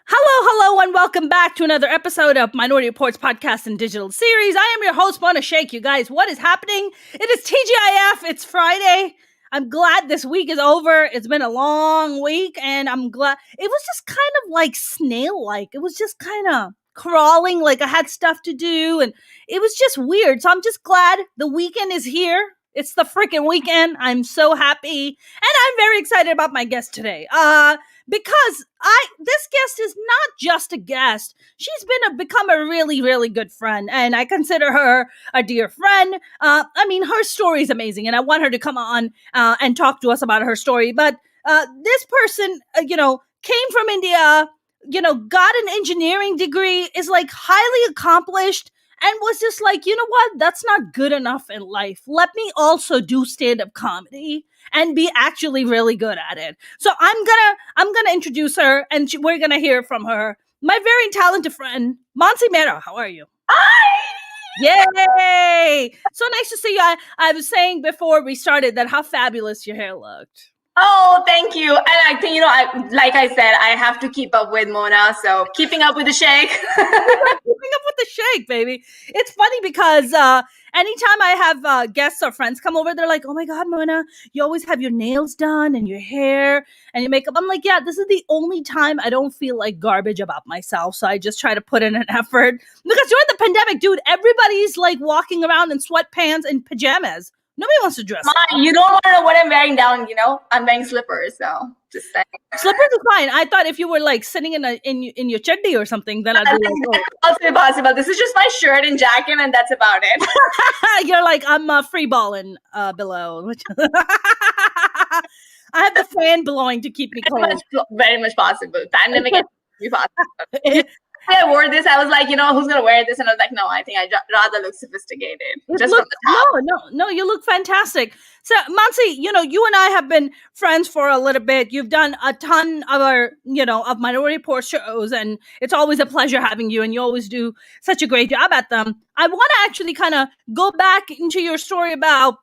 Hello, and welcome back to another episode of Minority Reports podcast and digital series. I am your host, Mona Sheikh. You guys, what is happening? It is TGIF. It's Friday. I'm glad this week is over. It's been a long week, and I'm glad it was just kind of like snail-like. It was just kind of crawling, like I had stuff to do, and it was just weird. So I'm just glad the weekend is here. It's the freaking weekend. I'm so happy, and I'm very excited about my guest today. Because this guest is not just a guest. She's become a really, really good friend, and I consider her a dear friend. Her story is amazing, and I want her to come on and talk to us about her story. But this person, came from India, got an engineering degree, is like highly accomplished, and was just like, you know what? That's not good enough in life. Let me also do stand-up comedy and be actually really good at it. So I'm gonna introduce her, and we're gonna hear from her. My very talented friend, Mansi Mehra. How are you? Hi! Yay! So nice to see you. I was saying before we started that how fabulous your hair looked. Oh, thank you. And I think, like I said, I have to keep up with Mona. So keeping up with the Sheikh. Keeping up with the Sheikh, baby. It's funny because anytime I have guests or friends come over, they're like, oh my God, Mona, you always have your nails done and your hair and your makeup. I'm like, yeah, this is the only time I don't feel like garbage about myself. So I just try to put in an effort. Because during the pandemic, dude, everybody's like walking around in sweatpants and pajamas. Nobody wants to dress up. You don't want to know what I'm wearing down, I'm wearing slippers, so just saying. Slippers is fine. I thought if you were like sitting in your chuddi or something, then I'd be like, oh. That's also possible. This is just my shirt and jacket, and that's about it. You're like, I'm free balling below. I have the fan blowing to keep me cold. Very much possible. Pandemic is possible. I wore this, I was like, who's going to wear this? And I was like, no, I think I'd rather look sophisticated. From the top. No, you look fantastic. So, Mansi, you and I have been friends for a little bit. You've done a ton of of Minority Report shows, and it's always a pleasure having you, and you always do such a great job at them. I want to actually kind of go back into your story about,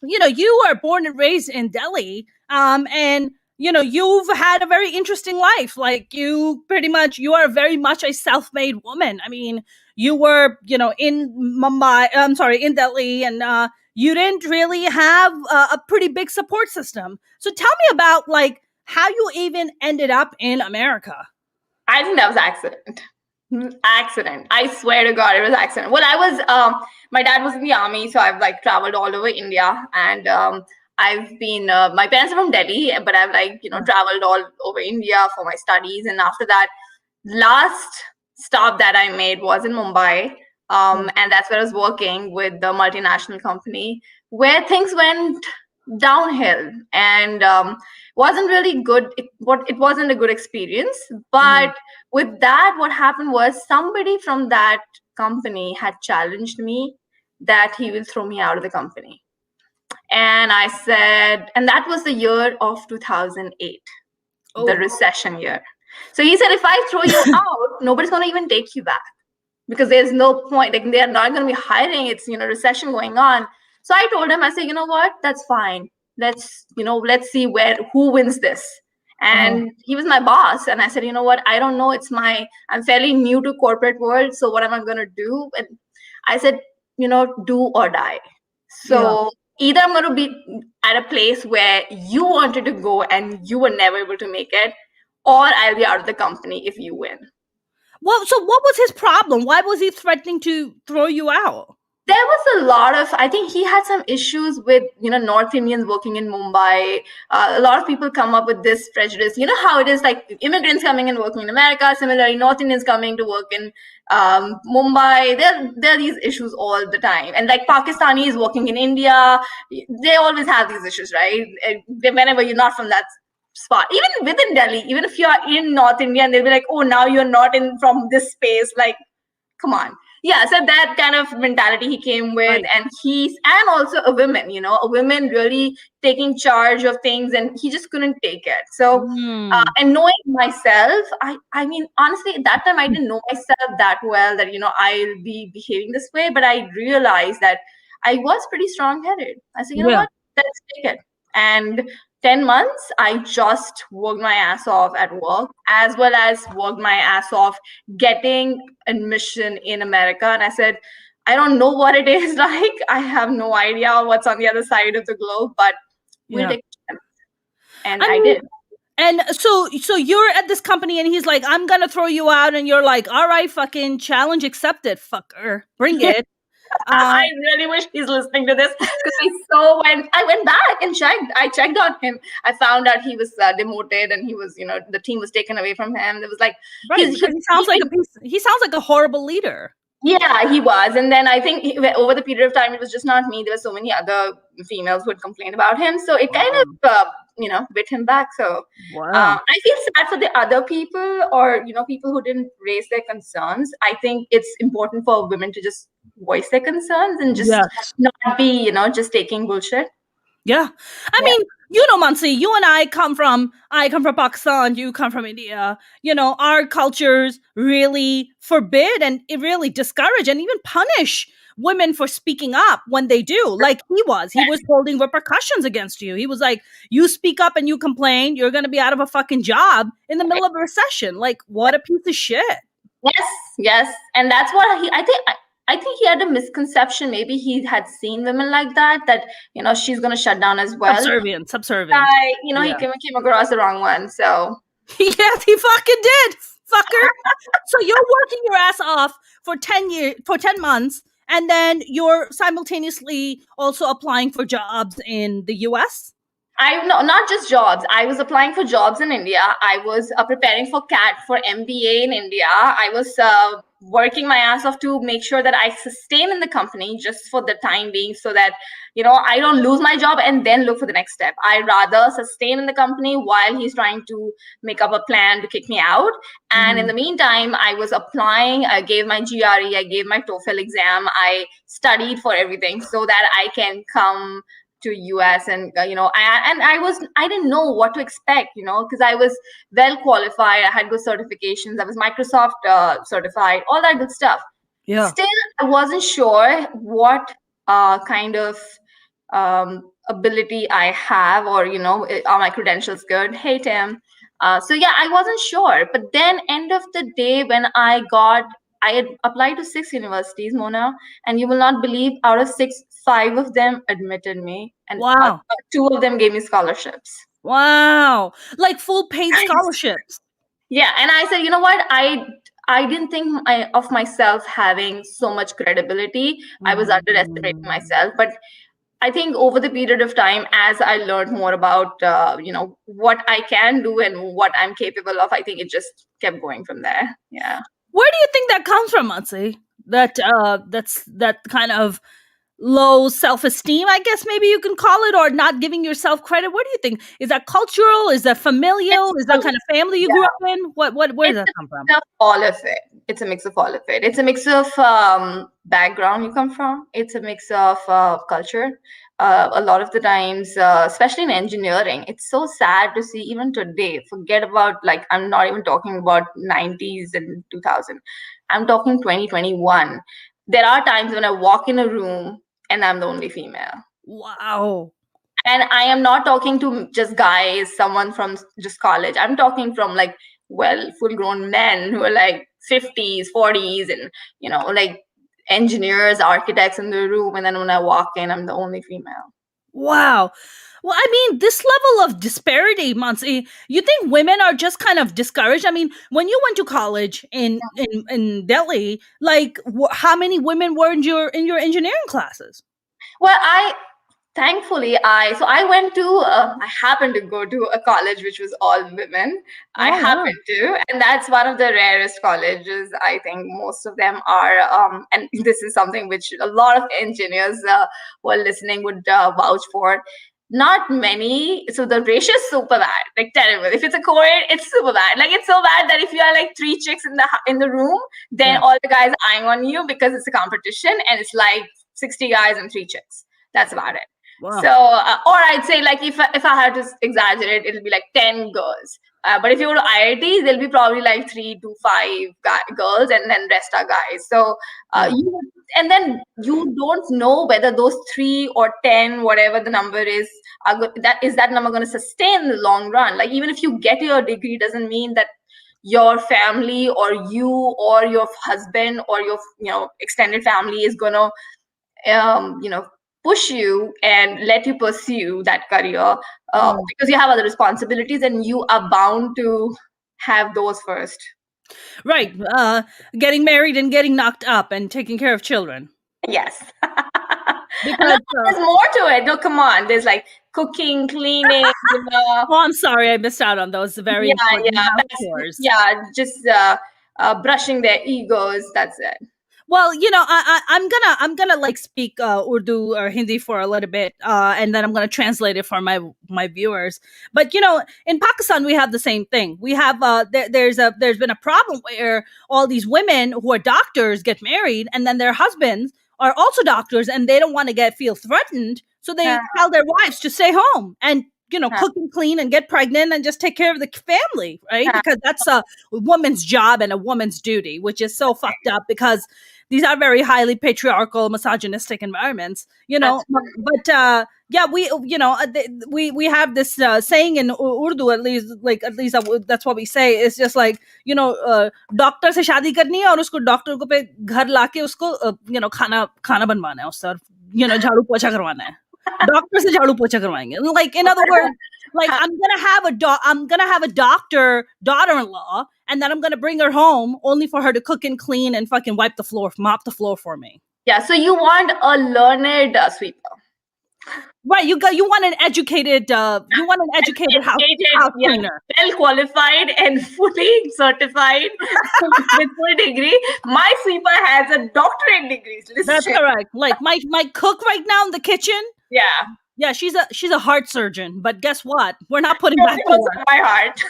you were born and raised in Delhi, and you've had a very interesting life. Like you are very much a self-made woman. I mean, you were, in in Delhi, and you didn't really have a pretty big support system. So tell me about like how you even ended up in America. I think that was accident. I swear to God, it was accident. Well, I was, my dad was in the army, so I've like traveled all over India, and I've been, my parents are from Delhi, but I've traveled all over India for my studies. And after that, last stop that I made was in Mumbai. And that's where I was working with the multinational company, where things went downhill and wasn't really good. It wasn't a good experience. But with that, what happened was somebody from that company had challenged me that he will throw me out of the company. And I said, and that was the year of 2008, the recession year. So he said, if I throw you out, nobody's going to even take you back because there's no point. Like they're not going to be hiring. It's, recession going on. So I told him, I said, you know what? That's fine. Let's see who wins this. And he was my boss. And I said, you know what? I don't know. I'm fairly new to corporate world. So what am I going to do? And I said, do or die. So either I'm going to be at a place where you wanted to go and you were never able to make it, or I'll be out of the company if you win. Well, so what was his problem? Why was he threatening to throw you out? There was a lot of, I think he had some issues with, North Indians working in Mumbai. A lot of people come up with this prejudice. You know how it is, like immigrants coming and working in America, similarly North Indians coming to work in Mumbai. There are these issues all the time. And like Pakistanis working in India, they always have these issues, right? Whenever you're not from that spot, even within Delhi, even if you are in North India, and they'll be like, oh, now you're not from this space. Like, come on. Yeah, so that kind of mentality he came with, and also a woman really taking charge of things, and he just couldn't take it. So, and knowing myself, I mean, honestly, at that time, I didn't know myself that well that, I'll be behaving this way, but I realized that I was pretty strong-headed. I said, you know what, let's take it. And 10 months, I just worked my ass off at work, as well as worked my ass off getting admission in America. And I said, I don't know what it is like. I have no idea what's on the other side of the globe, but we'll Yeah. take a chance. And I I mean, did. and so you're at this company and he's like, I'm gonna throw you out, and you're like, all right, fucking challenge accepted, fucker. Bring it. I really wish he's listening to this because I went back and checked. I checked on him. I found out he was demoted and he was, the team was taken away from him. It was like, Right, because he sounds like a horrible leader. yeah, he was. And then I think over the period of time, it was just not me. There were so many other females who had complained about him. So it kind of, bit him back. So I feel sad for the other people or, people who didn't raise their concerns. I think it's important for women to just voice their concerns and just not be, just taking bullshit. Yeah. I mean, Mansi, you and I come from Pakistan, you come from India. Our cultures really forbid and it really discourage and even punish women for speaking up when they do. Like he was holding repercussions against you. He was like, you speak up and you complain, you're going to be out of a fucking job in the middle of a recession. Like, what a piece of shit. Yes. And that's what I think he had a misconception. Maybe he had seen women like that, she's going to shut down as well. Subservient. He came across the wrong one. So yes, he fucking did, fucker. So you're working your ass off for 10 months, and then you're simultaneously also applying for jobs in the US? Not just jobs. I was applying for jobs in India. I was preparing for CAT for MBA in India. I was working my ass off to make sure that I sustain in the company just for the time being so that, I don't lose my job and then look for the next step. I rather sustain in the company while he's trying to make up a plan to kick me out. And in the meantime, I was applying. I gave my GRE. I gave my TOEFL exam. I studied for everything so that I can come to US and I didn't know what to expect, because I was well qualified. I had good certifications. I was Microsoft certified, all that good stuff. Yeah. Still, I wasn't sure what kind of ability I have, or are my credentials good? Hey Tim. So yeah, I wasn't sure. But then end of the day, when I had applied to 6 universities, Mona, and you will not believe, out of 6, 5 of them admitted me, and 2 of them gave me scholarships. Wow, like full paid scholarships. Yeah, and I said, you know what? I didn't think of myself having so much credibility. I was underestimating myself, but I think over the period of time, as I learned more about, what I can do and what I'm capable of, I think it just kept going from there. Yeah. Where do you think that comes from, Mansi? That kind of low self-esteem, I guess maybe you can call it, or not giving yourself credit. What do you think? Is that cultural? Is that familial? Is that kind of family you grew up in? Where does that come from? All of it. It's a mix of all of it. It's a mix of background you come from. It's a mix of culture. A lot of the times, especially in engineering, it's so sad to see even today. Forget about, I'm not even talking about 90s and 2000. I'm talking 2021. There are times when I walk in a room and I'm the only female. Wow. And I am not talking to just guys, someone from just college. I'm talking from full-grown men who are 50s, 40s, and, engineers, architects in the room. And then when I walk in, I'm the only female. Wow. Well, I mean, this level of disparity, Mansi, you think women are just kind of discouraged? I mean, when you went to college in Delhi, how many women were in your engineering classes? Well, thankfully, I happened to go to a college which was all women. I happened to, and that's one of the rarest colleges. I think most of them are, and this is something which a lot of engineers who are listening would vouch for. Not many. So the ratio is super bad, terrible. If it's a co-ed, it's super bad. It's so bad that if you are 3 chicks in the room, then all the guys are eyeing on you because it's a competition, and it's 60 guys and 3 chicks. That's about it. Wow. So, or I'd say if I had to exaggerate, it'll be 10 girls But if you go to IITs, there'll be probably like 3 to 5 girls, and then rest are guys. So and then you don't know whether those 3 or 10, whatever the number is, that number going to sustain in the long run. Like even if you get your degree, doesn't mean that your family or you or your husband or your extended family is going to push you and let you pursue that career, because you have other responsibilities and you are bound to have those first. Right. Getting married and getting knocked up and taking care of children. Yes. Because there's more to it. No, come on. There's like cooking, cleaning. Oh, I'm sorry, I missed out on those very important house chores. Yeah, just brushing their egos. That's it. Well, I'm gonna like speak Urdu or Hindi for a little bit, and then I'm gonna translate it for my viewers. But in Pakistan we have the same thing. We have there's been a problem where all these women who are doctors get married, and then their husbands are also doctors, and they don't want to feel threatened, so they tell their wives to stay home and cook and clean and get pregnant and just take care of the family, right? Because that's a woman's job and a woman's duty, which is so fucked up because these are very highly patriarchal, misogynistic environments, But we have this saying in Urdu, at least that's what we say. It's just like doctor se shadi karni hai aur usko doctor ko pe ghar laake usko खाना बनवाना है उससे, झाड़ू पोछा करवाना है. Doctor se jhadu pocha karwayenge. Like in other words, like I'm gonna have a doctor daughter-in-law, and then I'm gonna bring her home only for her to cook and clean and fucking mop the floor for me. Yeah, so you want a learned sweeper. Right, you want an educated house cleaner, well qualified and fully certified with full degree. My sweeper has a doctorate degree. That's correct. Like my cook right now in the kitchen. Yeah, she's a heart surgeon, but guess what? We're not putting back to work. My heart.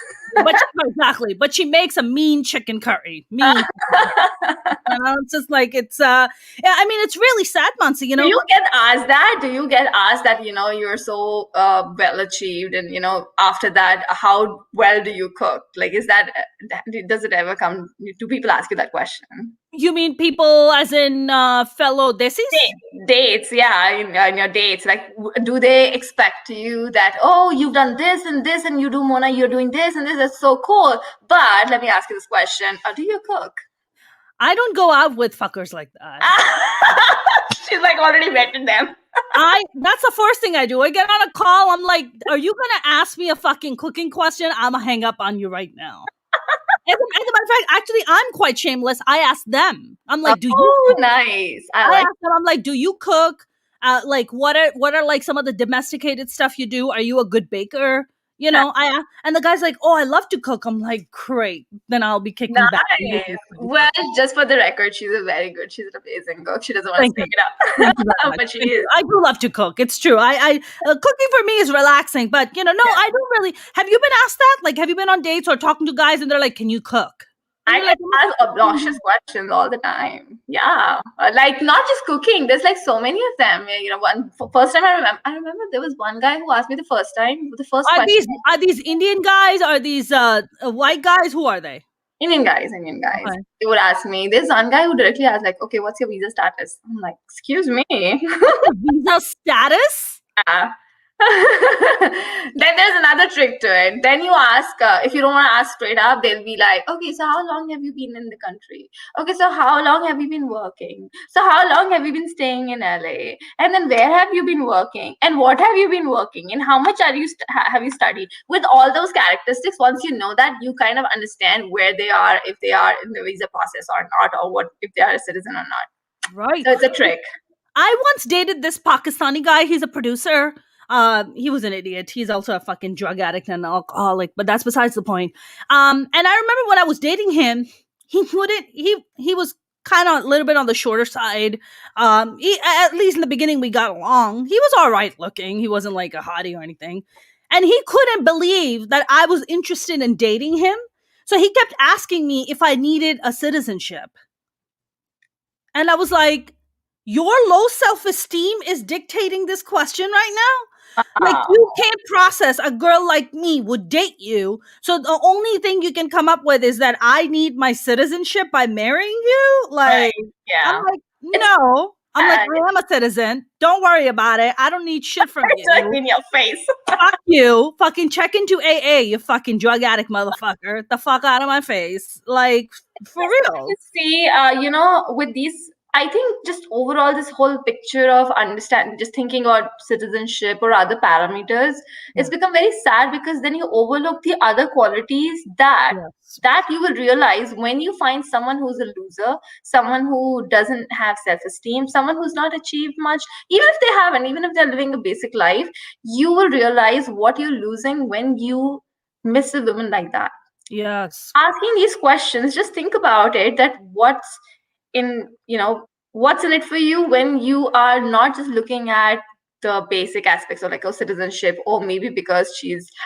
Exactly. But she makes a mean chicken curry. It's just like it's it's really sad, Mansi. Do you get asked that? You're so well achieved, and after that, how well do you cook? Like, does it ever come? Do people ask you that question? You mean people as in fellow desis? Dates, yeah, in your dates. Like, do they expect you that, oh, you've done this and this, and you do, Mona, you're doing this and this, that's so cool. But let me ask you this question. Do you cook? I don't go out with fuckers like that. She's like already vetted them. That's the first thing I do. I get on a call. I'm like, are you going to ask me a fucking cooking question? I'm going to hang up on you right now. As a matter of fact, actually, I'm quite shameless. I ask them. I'm like, do you cook? Nice. I ask them, I'm like, do you cook? Like, what are like some of the domesticated stuff you do? Are you a good baker? And the guy's like, oh, I love to cook. I'm like, great. Then I'll be kicking back. Well, just for the record, she's an amazing cook. She doesn't want to speak it up. But she is. I do love to cook. It's true. I cooking for me is relaxing, but I don't really. Have you been asked that? Like, have you been on dates or talking to guys and they're like, can you cook? I get asked obnoxious questions all the time. Yeah, like not just cooking. There's like so many of them. First time I remember there was one guy who asked me the first question. Are these Indian guys? Are these white guys? Who are they? Indian guys. Okay. They would ask me. There's one guy who directly asked like, okay, what's your visa status? I'm like, excuse me. Visa status? Yeah. Then there's another trick to it. Then you ask, if you don't want to ask straight up, they'll be like, okay, so how long have you been in the country? Okay, so how long have you been working? So how long have you been staying in LA? And then where have you been working? And what have you been working? And how much have you studied? With all those characteristics, once you know that, you kind of understand where they are, if they are in the visa process or not, or what if they are a citizen or not. Right. So it's a trick. I once dated this Pakistani guy. He's a producer. He was an idiot. He's also a fucking drug addict and alcoholic, but that's besides the point. And I remember when I was dating him, he was kind of a little bit on the shorter side. At least in the beginning we got along. He was all right looking. He wasn't like a hottie or anything. And he couldn't believe that I was interested in dating him. So he kept asking me if I needed a citizenship. And I was like, your low self-esteem is dictating this question right now? Like, you can't process a girl like me would date you. So the only thing you can come up with is that I need my citizenship by marrying you. Right. Like, I'm Yeah. like, It's no. I'm like, sad. I am a citizen. Don't worry about it. I don't need shit from It's like you. in your face. Fuck you. Fucking check into AA, you fucking drug addict motherfucker. The fuck out of my face. Like, for real. See, with these, I think just overall, this whole picture of understanding, just thinking about citizenship or other parameters, it's become very sad because then you overlook the other qualities Yes. that you will realize when you find someone who's a loser, someone who doesn't have self-esteem, someone who's not achieved much, even if they haven't, even if they're living a basic life, you will realize what you're losing when you miss a woman like that. Yes. Asking these questions, just think about it, that in what's in it for you when you are not just looking at the basic aspects of like a citizenship, or maybe because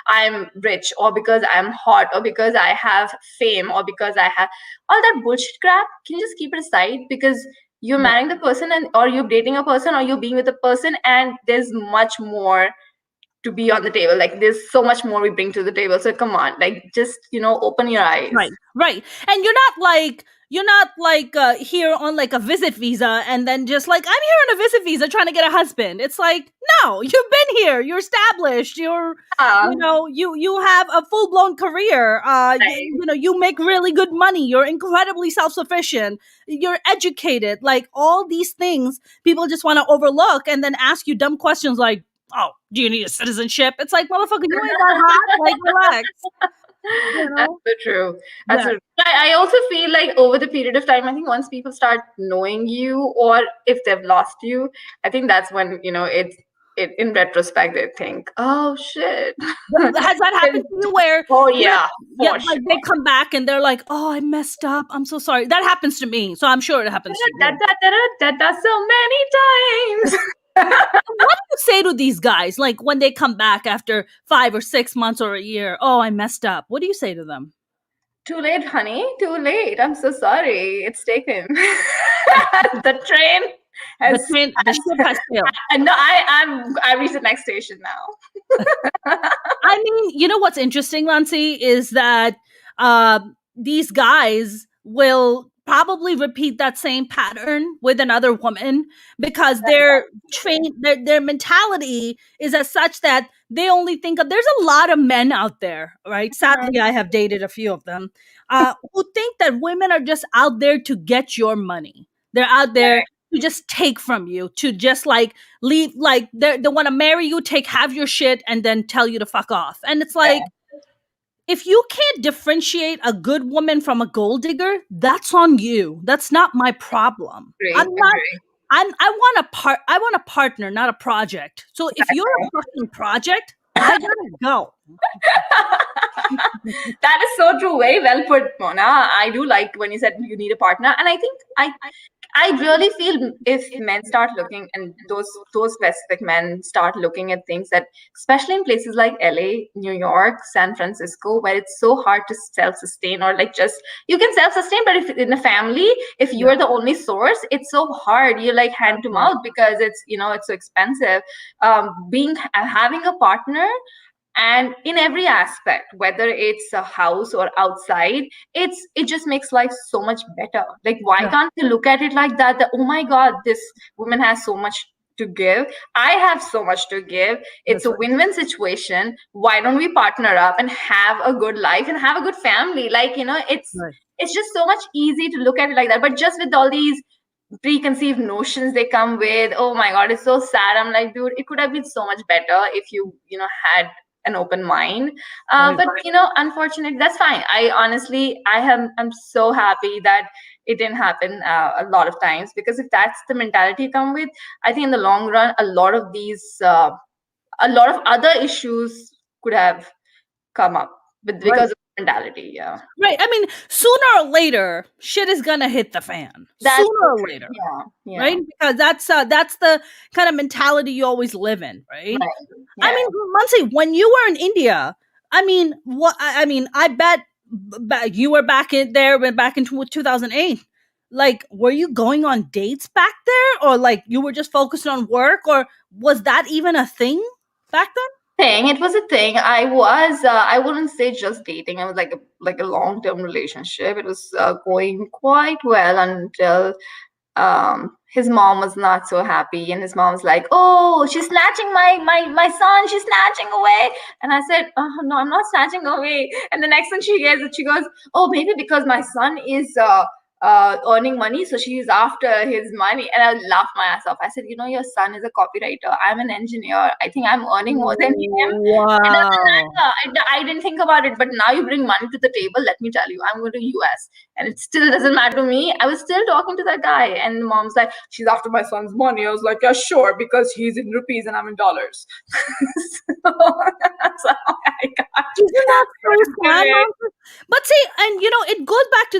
I'm rich, or because I'm hot, or because I have fame, or because I have all that bullshit crap. Can you just keep it aside? Because you're marrying the person, and or you're dating a person, or you're being with a person, and there's much more to be on the table. Like, there's so much more we bring to the table. So come on, like, just open your eyes. Right. And you're not like here on like a visit visa, and then just like, I'm here on a visit visa trying to get a husband. It's like, no, you've been here, you're established, you have a full-blown career, you make really good money, you're incredibly self-sufficient, you're educated, like all these things people just want to overlook and then ask you dumb questions like, oh, do you need a citizenship? It's like, motherfucker, you ain't that hot. Like, relax. That's so true. That's Yeah. so true. I also feel like over the period of time, I think once people start knowing you, or if they've lost you, I think that's when in retrospect they think, oh shit. Has that happened to you where Oh yeah, for like sure. they come back and they're like, oh, I messed up, I'm so sorry? That happens to me, so I'm sure it happens to you. That does so many times. What do you say to these guys, like when they come back after 5 or 6 months or a year? Oh, I messed up. What do you say to them? Too late, honey. Too late. I'm so sorry. It's taken. The train has. The ship has sailed. No, I reached the next station now. I mean, you know what's interesting, Mansi, is that these guys will probably repeat that same pattern with another woman because their their mentality is as such that they only think of, there's a lot of men out there, right? Sadly, I have dated a few of them, who think that women are just out there to get your money. They're out there to just take from you, to just like leave, like they want to marry you, take half your shit, and then tell you to fuck off. And it's like, if you can't differentiate a good woman from a gold digger, that's on you. That's not my problem. I'm not. I want a partner, not a project. So if you're a fucking project, I gotta go. That is so true. Very well put, Mona. I do like when you said you need a partner, and I think I really feel if men start looking, and those specific men start looking at things that, especially in places like LA, New York, San Francisco, where it's so hard to self-sustain, or like just you can self-sustain, but if in a family, if you are the only source, it's so hard. You're like hand to mouth because it's it's so expensive. Having a partner, and in every aspect, whether it's a house or outside, it just makes life so much better. Like, why can't you look at it like that, oh my god, this woman has so much to give, I have so much to give, it's a win-win situation. Why don't we partner up and have a good life and have a good family? Like, it's just so much easy to look at it like that. But just with all these preconceived notions they come with, oh my god, it's so sad. I'm like, dude, it could have been so much better if you had an open mind. But unfortunately, that's fine. I'm so happy that it didn't happen a lot of times, because if that's the mentality you come with, I think in the long run, a lot of other issues could have come up because of mentality. Right. I mean, sooner or later, shit is gonna hit the fan. Sooner or later. Yeah. Right? Because that's the kind of mentality you always live in, right? Yeah. I mean, Mansi, when you were in India, I mean, I bet you were back in 2008. Like, were you going on dates back there, or like you were just focused on work, or was that even a thing? back then? It was a thing. I wouldn't say just dating. I was like a long-term relationship. It was going quite well until his mom was not so happy, and his mom was like, oh, she's snatching my son, she's snatching away. And I said, no, I'm not snatching away. And the next thing she hears it, she goes, oh, maybe because my son is earning money, so she's after his money. And I laughed my ass off. I said, your son is a copywriter, I'm an engineer, I think I'm earning more than him. It doesn't Wow. matter. I didn't think about it, but now you bring money to the table. Let me tell you, I'm going to US, and it still doesn't matter to me. I was still talking to that guy, and the mom's like, she's after my son's money. I was like, yeah, sure, because he's in rupees and I'm in dollars. So that's how I got. Isn't that so sad? it. But see, and it goes back to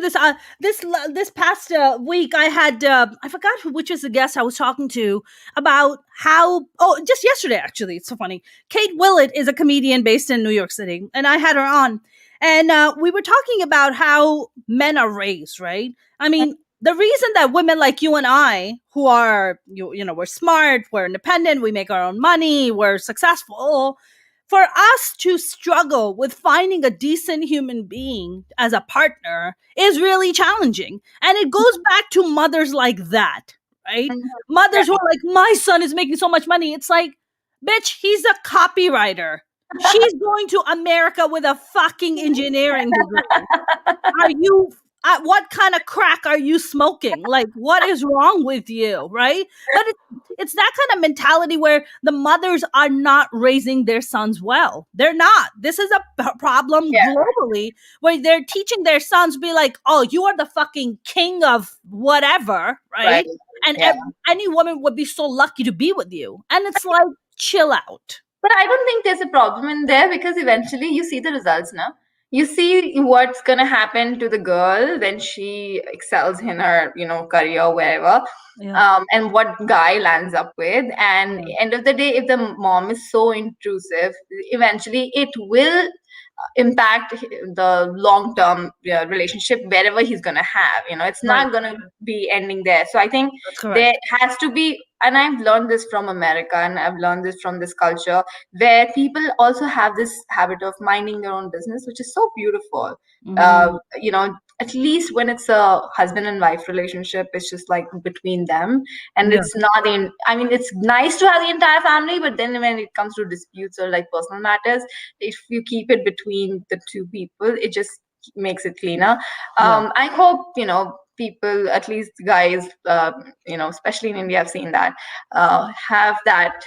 this past week. I had I forgot which was the guest I was talking to about how. Oh, just yesterday actually. It's so funny. Kate Willett is a comedian based in New York City, and I had her on, and we were talking about how men are raised. Right? I mean, the reason that women like you and I, who are we're smart, we're independent, we make our own money, we're successful, for us to struggle with finding a decent human being as a partner is really challenging. And it goes back to mothers like that, right? Mothers who are like, my son is making so much money. It's like, bitch, he's a copywriter. She's going to America with a fucking engineering degree. Are you what kind of crack are you smoking? Like, what is wrong with you, right? But it's that kind of mentality where the mothers are not raising their sons well. They're not. This is a problem globally, where they're teaching their sons to be like, oh, you are the fucking king of whatever, right? And any woman would be so lucky to be with you. And it's like, chill out. But I don't think there's a problem in there, because eventually you see the results now. You see what's gonna happen to the girl when she excels in her, career, wherever, and what guy lands up with. And end of the day, if the mom is so intrusive, eventually it will impact the long-term relationship wherever he's gonna have. It's not gonna be ending there. So I think there has to be, and I've learned this from America, and I've learned this from this culture, where people also have this habit of minding their own business, which is so beautiful. At least when it's a husband and wife relationship, it's just like between them, and it's not it's nice to have the entire family, but then when it comes to disputes or like personal matters, if you keep it between the two people, it just makes it cleaner. I hope people, at least guys, especially in India, I've seen that, have that,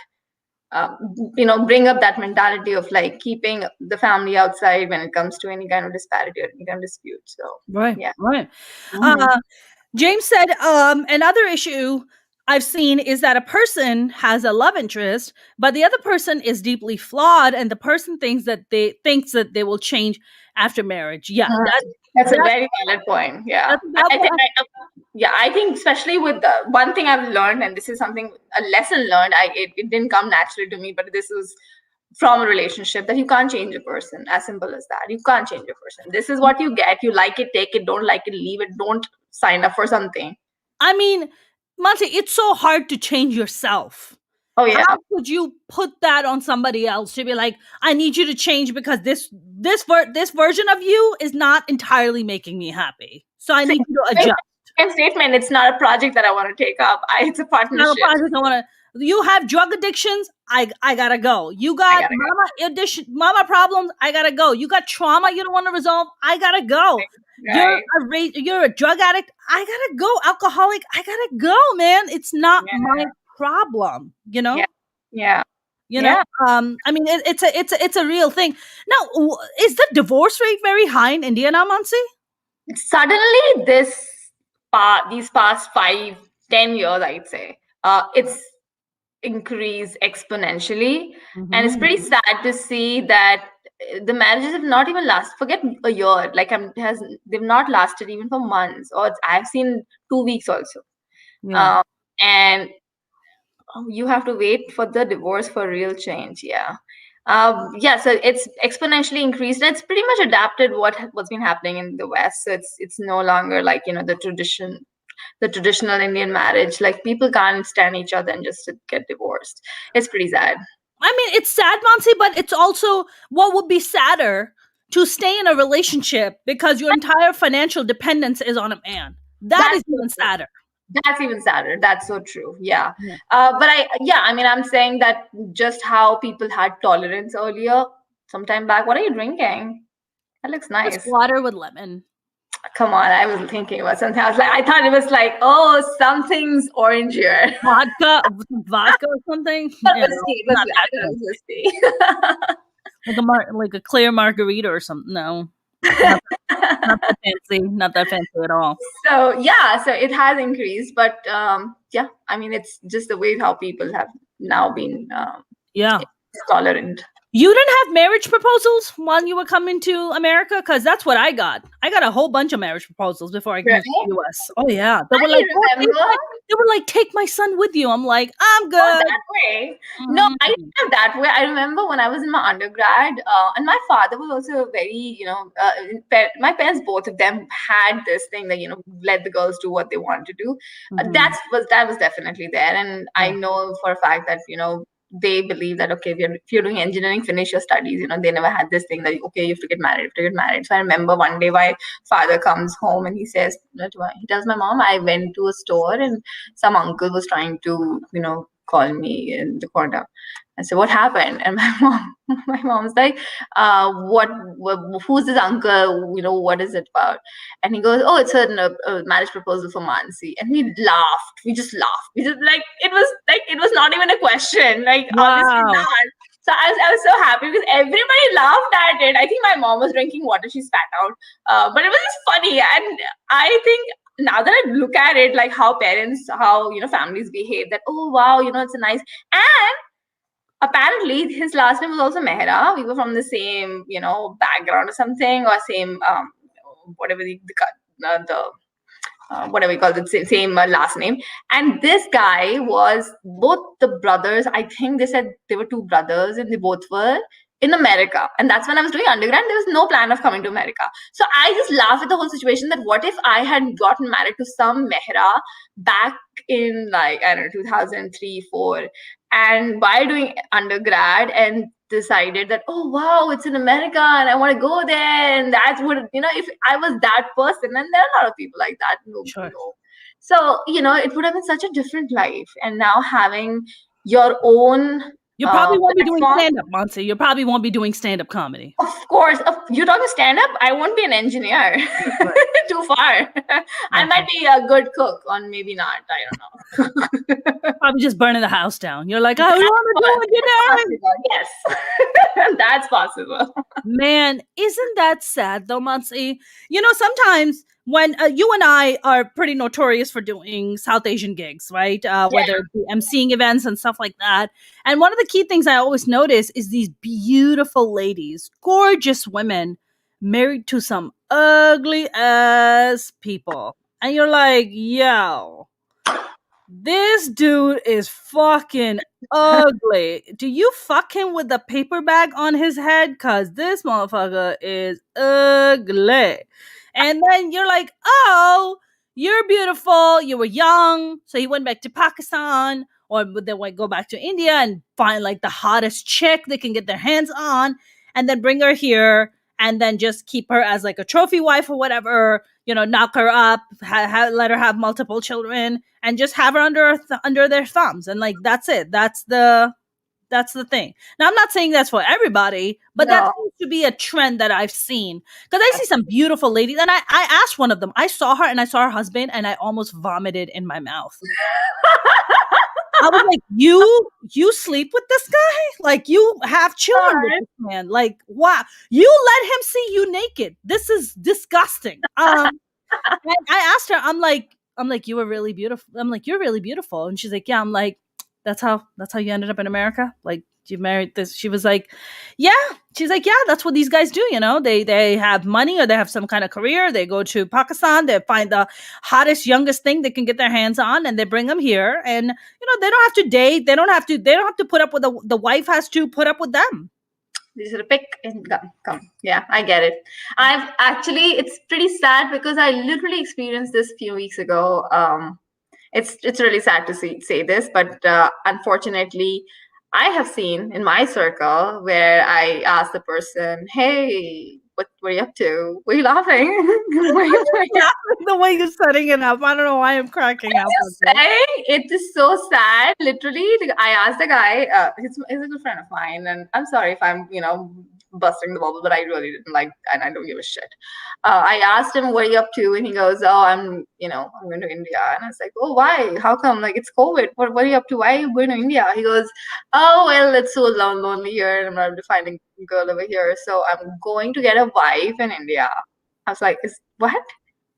bring up that mentality of like keeping the family outside when it comes to any kind of disparity or any kind of dispute. So right. James said, another issue I've seen is that a person has a love interest, but the other person is deeply flawed, and the person thinks that they will change after marriage. Yeah, that's a very valid point. Yeah, I think especially with the one thing I've learned, and this is a lesson learned. It didn't come naturally to me, but this was from a relationship, that you can't change a person. As simple as that. You can't change a person. This is what you get. You like it, take it. Don't like it, leave it. Don't sign up for something. I mean, Mansi, it's so hard to change yourself. Oh yeah. How could you put that on somebody else to be like, I need you to change because this version of you is not entirely making me happy. So I need you to adjust. Statement. It's not a project that I want to take up. It's a partnership. It's not a project I want to. You have drug addictions, I gotta go. You got mama problems, I gotta go. You got trauma you don't want to resolve, I gotta go. You're a drug addict, I gotta go. Alcoholic, I gotta go, man. It's not my problem, Yeah. I mean, it's a real thing. Now, is the divorce rate very high in India now, Mansi? Suddenly, these past 5-10 years, I'd say, it's increased exponentially. And it's pretty sad to see that the marriages have not even lasted, forget a year, like they've not lasted even for months, or I've seen 2 weeks also. And you have to wait for the divorce for real change. So it's exponentially increased, and it's pretty much adapted what's been happening in the West. So it's no longer like the traditional Indian marriage, like people can't stand each other and just get divorced. It's pretty sad. I mean, it's sad, Mansi, but it's also what would be sadder to stay in a relationship because your entire financial dependence is on a man. That That's is so even true. sadder. That's even sadder. That's so true. Yeah. Yeah. But I mean, I'm saying that just how people had tolerance earlier, sometime back. What are you drinking? That looks Just nice. water with lemon. Come on, I was thinking about something. I thought it was like, oh, something's orange here. Vodka or something. But You know, whiskey, it was, not I that don't know, it fancy. was whiskey. Like like a clear margarita or something. No, not, not that fancy. Not that fancy at all. So yeah, so it has increased, but yeah, I mean, it's just the way how people have now been Yeah. tolerant. You didn't have marriage proposals while you were coming to America? Because that's what I got. I got a whole bunch of marriage proposals before I moved to Really? the US. Oh, yeah. They were like, I remember. take my son with you. I'm like, I'm Oh, good. that way. No, I Mhm. didn't have that way. I remember when I was in my undergrad, and my father was also very, my parents, both of them had this thing that, let the girls do what they want to do. Mhm. That was definitely there. And I Yeah. know for a fact that, they believe that, okay, if you're doing engineering, finish your studies. They never had this thing that, okay, you have to get married, you have to get married. So I remember one day my father comes home and he says, he tells my mom, I went to a store and some uncle was trying to, call me in the corner. I said, what happened? And my mom's like, who's this uncle? What is it about? And he goes, oh, it's a marriage proposal for Mansi. And we laughed. We just laughed. We just it was not even a question. Like, obviously Wow. not. So I was so happy because everybody laughed at it. I think my mom was drinking water. She spat out. But it was just funny. And I think now that I look at it, like how families behave, that, oh, wow, it's a nice. And apparently his last name was also Mehra. We were from the same, background or something, or same, whatever whatever you call it, same last name. And this guy was both the brothers. I think they said they were two brothers, and they both were in America. And that's when I was doing undergrad. There was no plan of coming to America. So I just laugh at the whole situation that what if I had gotten married to some Mehra back in, like, I don't know, 2003, 4, and while doing undergrad, and decided that, oh, wow, it's in America and I want to go there. And that would, if I was that person, and there are a lot of people like that, Sure. so, it would have been such a different life. And now having your own You probably won't be doing platform. stand-up, Monty. You probably won't be doing stand-up comedy. Of course, you're talking stand-up. I won't be an engineer. Right. Too far. I might be a good cook, or maybe not. I don't know. Probably just burning the house down. You're like, I want to do engineering. Yes, that's possible. Man, isn't that sad though, Mansi? Sometimes when you and I are pretty notorious for doing South Asian gigs, right? Whether it be emceeing events and stuff like that. And one of the key things I always notice is these beautiful ladies, gorgeous women, married to some ugly ass people. And you're like, yo, this dude is fucking ugly. Do you fuck him with the paper bag on his head? Cause this motherfucker is ugly. And then you're like, oh, you're beautiful. You were young. So he went back to Pakistan, or would they like go back to India and find like the hottest chick they can get their hands on, and then bring her here and then just keep her as like a trophy wife or whatever, knock her up, let her have multiple children, and just have her under their thumbs, and like that's it. That's the thing. Now, I'm not saying that's for everybody, but that seems to be a trend that I've seen. Because I see some beautiful ladies, and I asked one of them. I saw her, and I saw her husband, and I almost vomited in my mouth. I was like, you sleep with this guy? Like, you have children with this man? Like, wow. You let him see you naked. This is disgusting. And I asked her, I'm like, you were really beautiful. I'm like, you're really beautiful. And she's like, yeah. I'm like, that's how you ended up in America? Like, you married this? She was like, yeah. She's like, yeah, that's what these guys do. They have money, or they have some kind of career. They go to Pakistan, they find the hottest, youngest thing they can get their hands on, and they bring them here. And they don't have to date. They don't have to put up with the wife has to put up with them. They sort of pick and come. Yeah, I get it. It's pretty sad because I literally experienced this a few weeks ago. It's really sad to say this, but unfortunately, I have seen in my circle where I ask the person, "Hey, what were you up to? Were you laughing? Were you playing?" Laughing the way you're setting it up. I don't know why I'm cracking up with this. Say it is so sad. Literally, I asked the guy. He's a good friend of mine, and I'm sorry if I'm busting the bubble, but I really didn't like, and I don't give a shit. I asked him, "What are you up to?" And he goes, "Oh, I'm going to India." And I was like, "Oh, why? How come? Like, it's COVID. What are you up to? Why are you going to India?" He goes, "Oh, well, it's so lonely here, and I'm not able to find a girl over here, so I'm going to get a wife in India." I was like, "Is what?"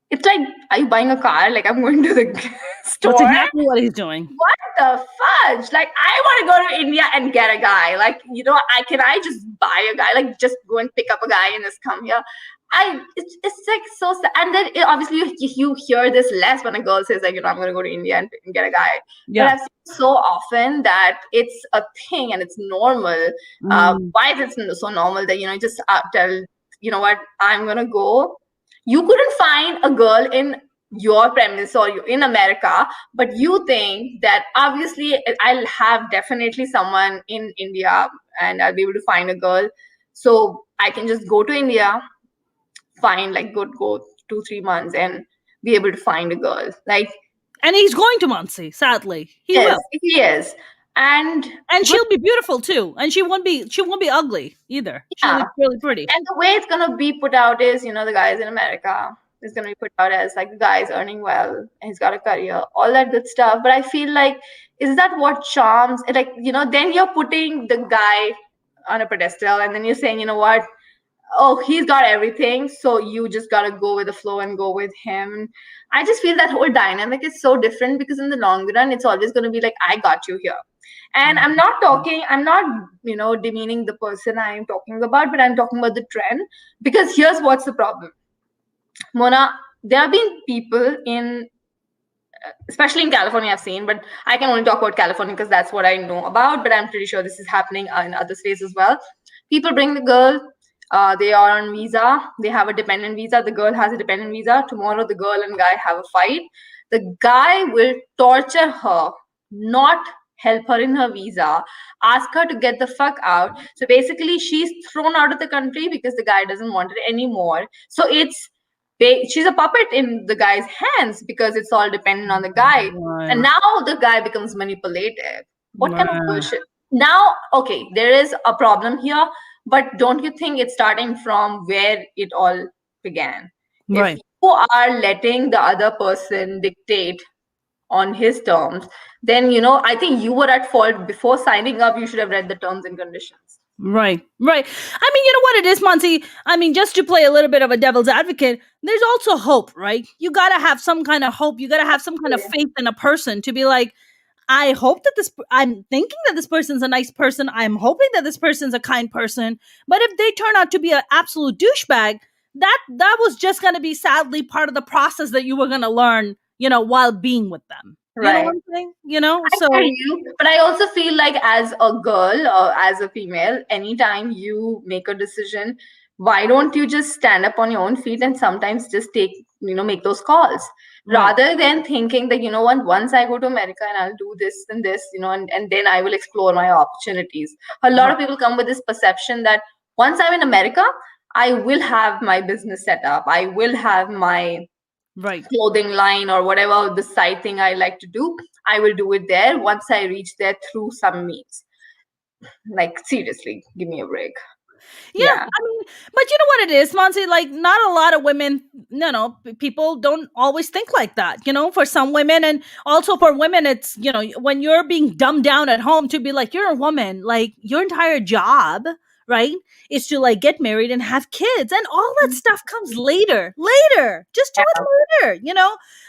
It's like, are you buying a car? Like, I'm going to the store. That's exactly what he's doing. What the fudge? Like, I want to go to India and get a guy. Like, I just buy a guy? Like, just go and pick up a guy and just come here. It's like so sad. And then obviously you hear this less when a girl says like, I'm going to go to India and get a guy. Yeah. But I've seen so often that it's a thing and it's normal. Why is it so normal that, you just tell, you know what, I'm going to go. You couldn't find a girl in your premise or in America, but you think that obviously I'll have definitely someone in India and I'll be able to find a girl. So I can just go to India, find like go 2-3 months and be able to find a girl. Like, and he's going to Mansi, sadly. He will. He is. And she'll be beautiful too. And she won't be ugly either. She'll be really pretty. And the way it's gonna be put out is, the guys in America is gonna be put out as like the guy's earning well and he's got a career, all that good stuff. But I feel like, is that what charms? Like, then you're putting the guy on a pedestal and then you're saying, you know what? Oh, he's got everything, so you just gotta go with the flow and go with him. I just feel that whole dynamic is so different because in the long run, it's always gonna be like, I got you here. And I'm not demeaning the person I'm talking about, but I'm talking about the trend. Because here's what's the problem. Mona, there have been people especially in California I've seen, but I can only talk about California because that's what I know about, but I'm pretty sure this is happening in other states as well. People bring the girl, they are on visa, they have a dependent visa, the girl has a dependent visa. Tomorrow the girl and guy have a fight. The guy will torture her, not help her in her visa, ask her to get the fuck out. So basically she's thrown out of the country because the guy doesn't want it anymore. So she's a puppet in the guy's hands because it's all dependent on the guy. Right. And now the guy becomes manipulative. What kind of bullshit? Now, okay, there is a problem here, but don't you think it's starting from where it all began? Right. If you are letting the other person dictate on his terms, then I think you were at fault. Before signing up, you should have read the terms and conditions. Right. I mean, you know what it is, Mansi? I mean, just to play a little bit of a devil's advocate, there's also hope, right? You got to have some kind of hope. You got to have some kind of faith in a person to be like, I hope that I'm thinking that this person's a nice person. I'm hoping that this person's a kind person. But if they turn out to be an absolute douchebag, that was just going to be sadly part of the process that you were going to learn, while being with them. Right. You know what I'm saying? So, I hear you, but I also feel like as a girl or as a female, anytime you make a decision, why don't you just stand up on your own feet and sometimes just make those calls, rather than thinking that, once I go to America and I'll do this and this, and then I will explore my opportunities. A lot of people come with this perception that once I'm in America, I will have my business set up. I will have my clothing line or whatever the side thing I like to do. I will do it there once I reach there through some means. Like, seriously, give me a break. Yeah. I mean, but you know what it is, Mansi? Like, not a lot of women, people don't always think like that, for some women. And also for women, it's, when you're being dumbed down at home to be like, you're a woman, like your entire job, right, is to like get married and have kids, and all that stuff comes later. Just do it later,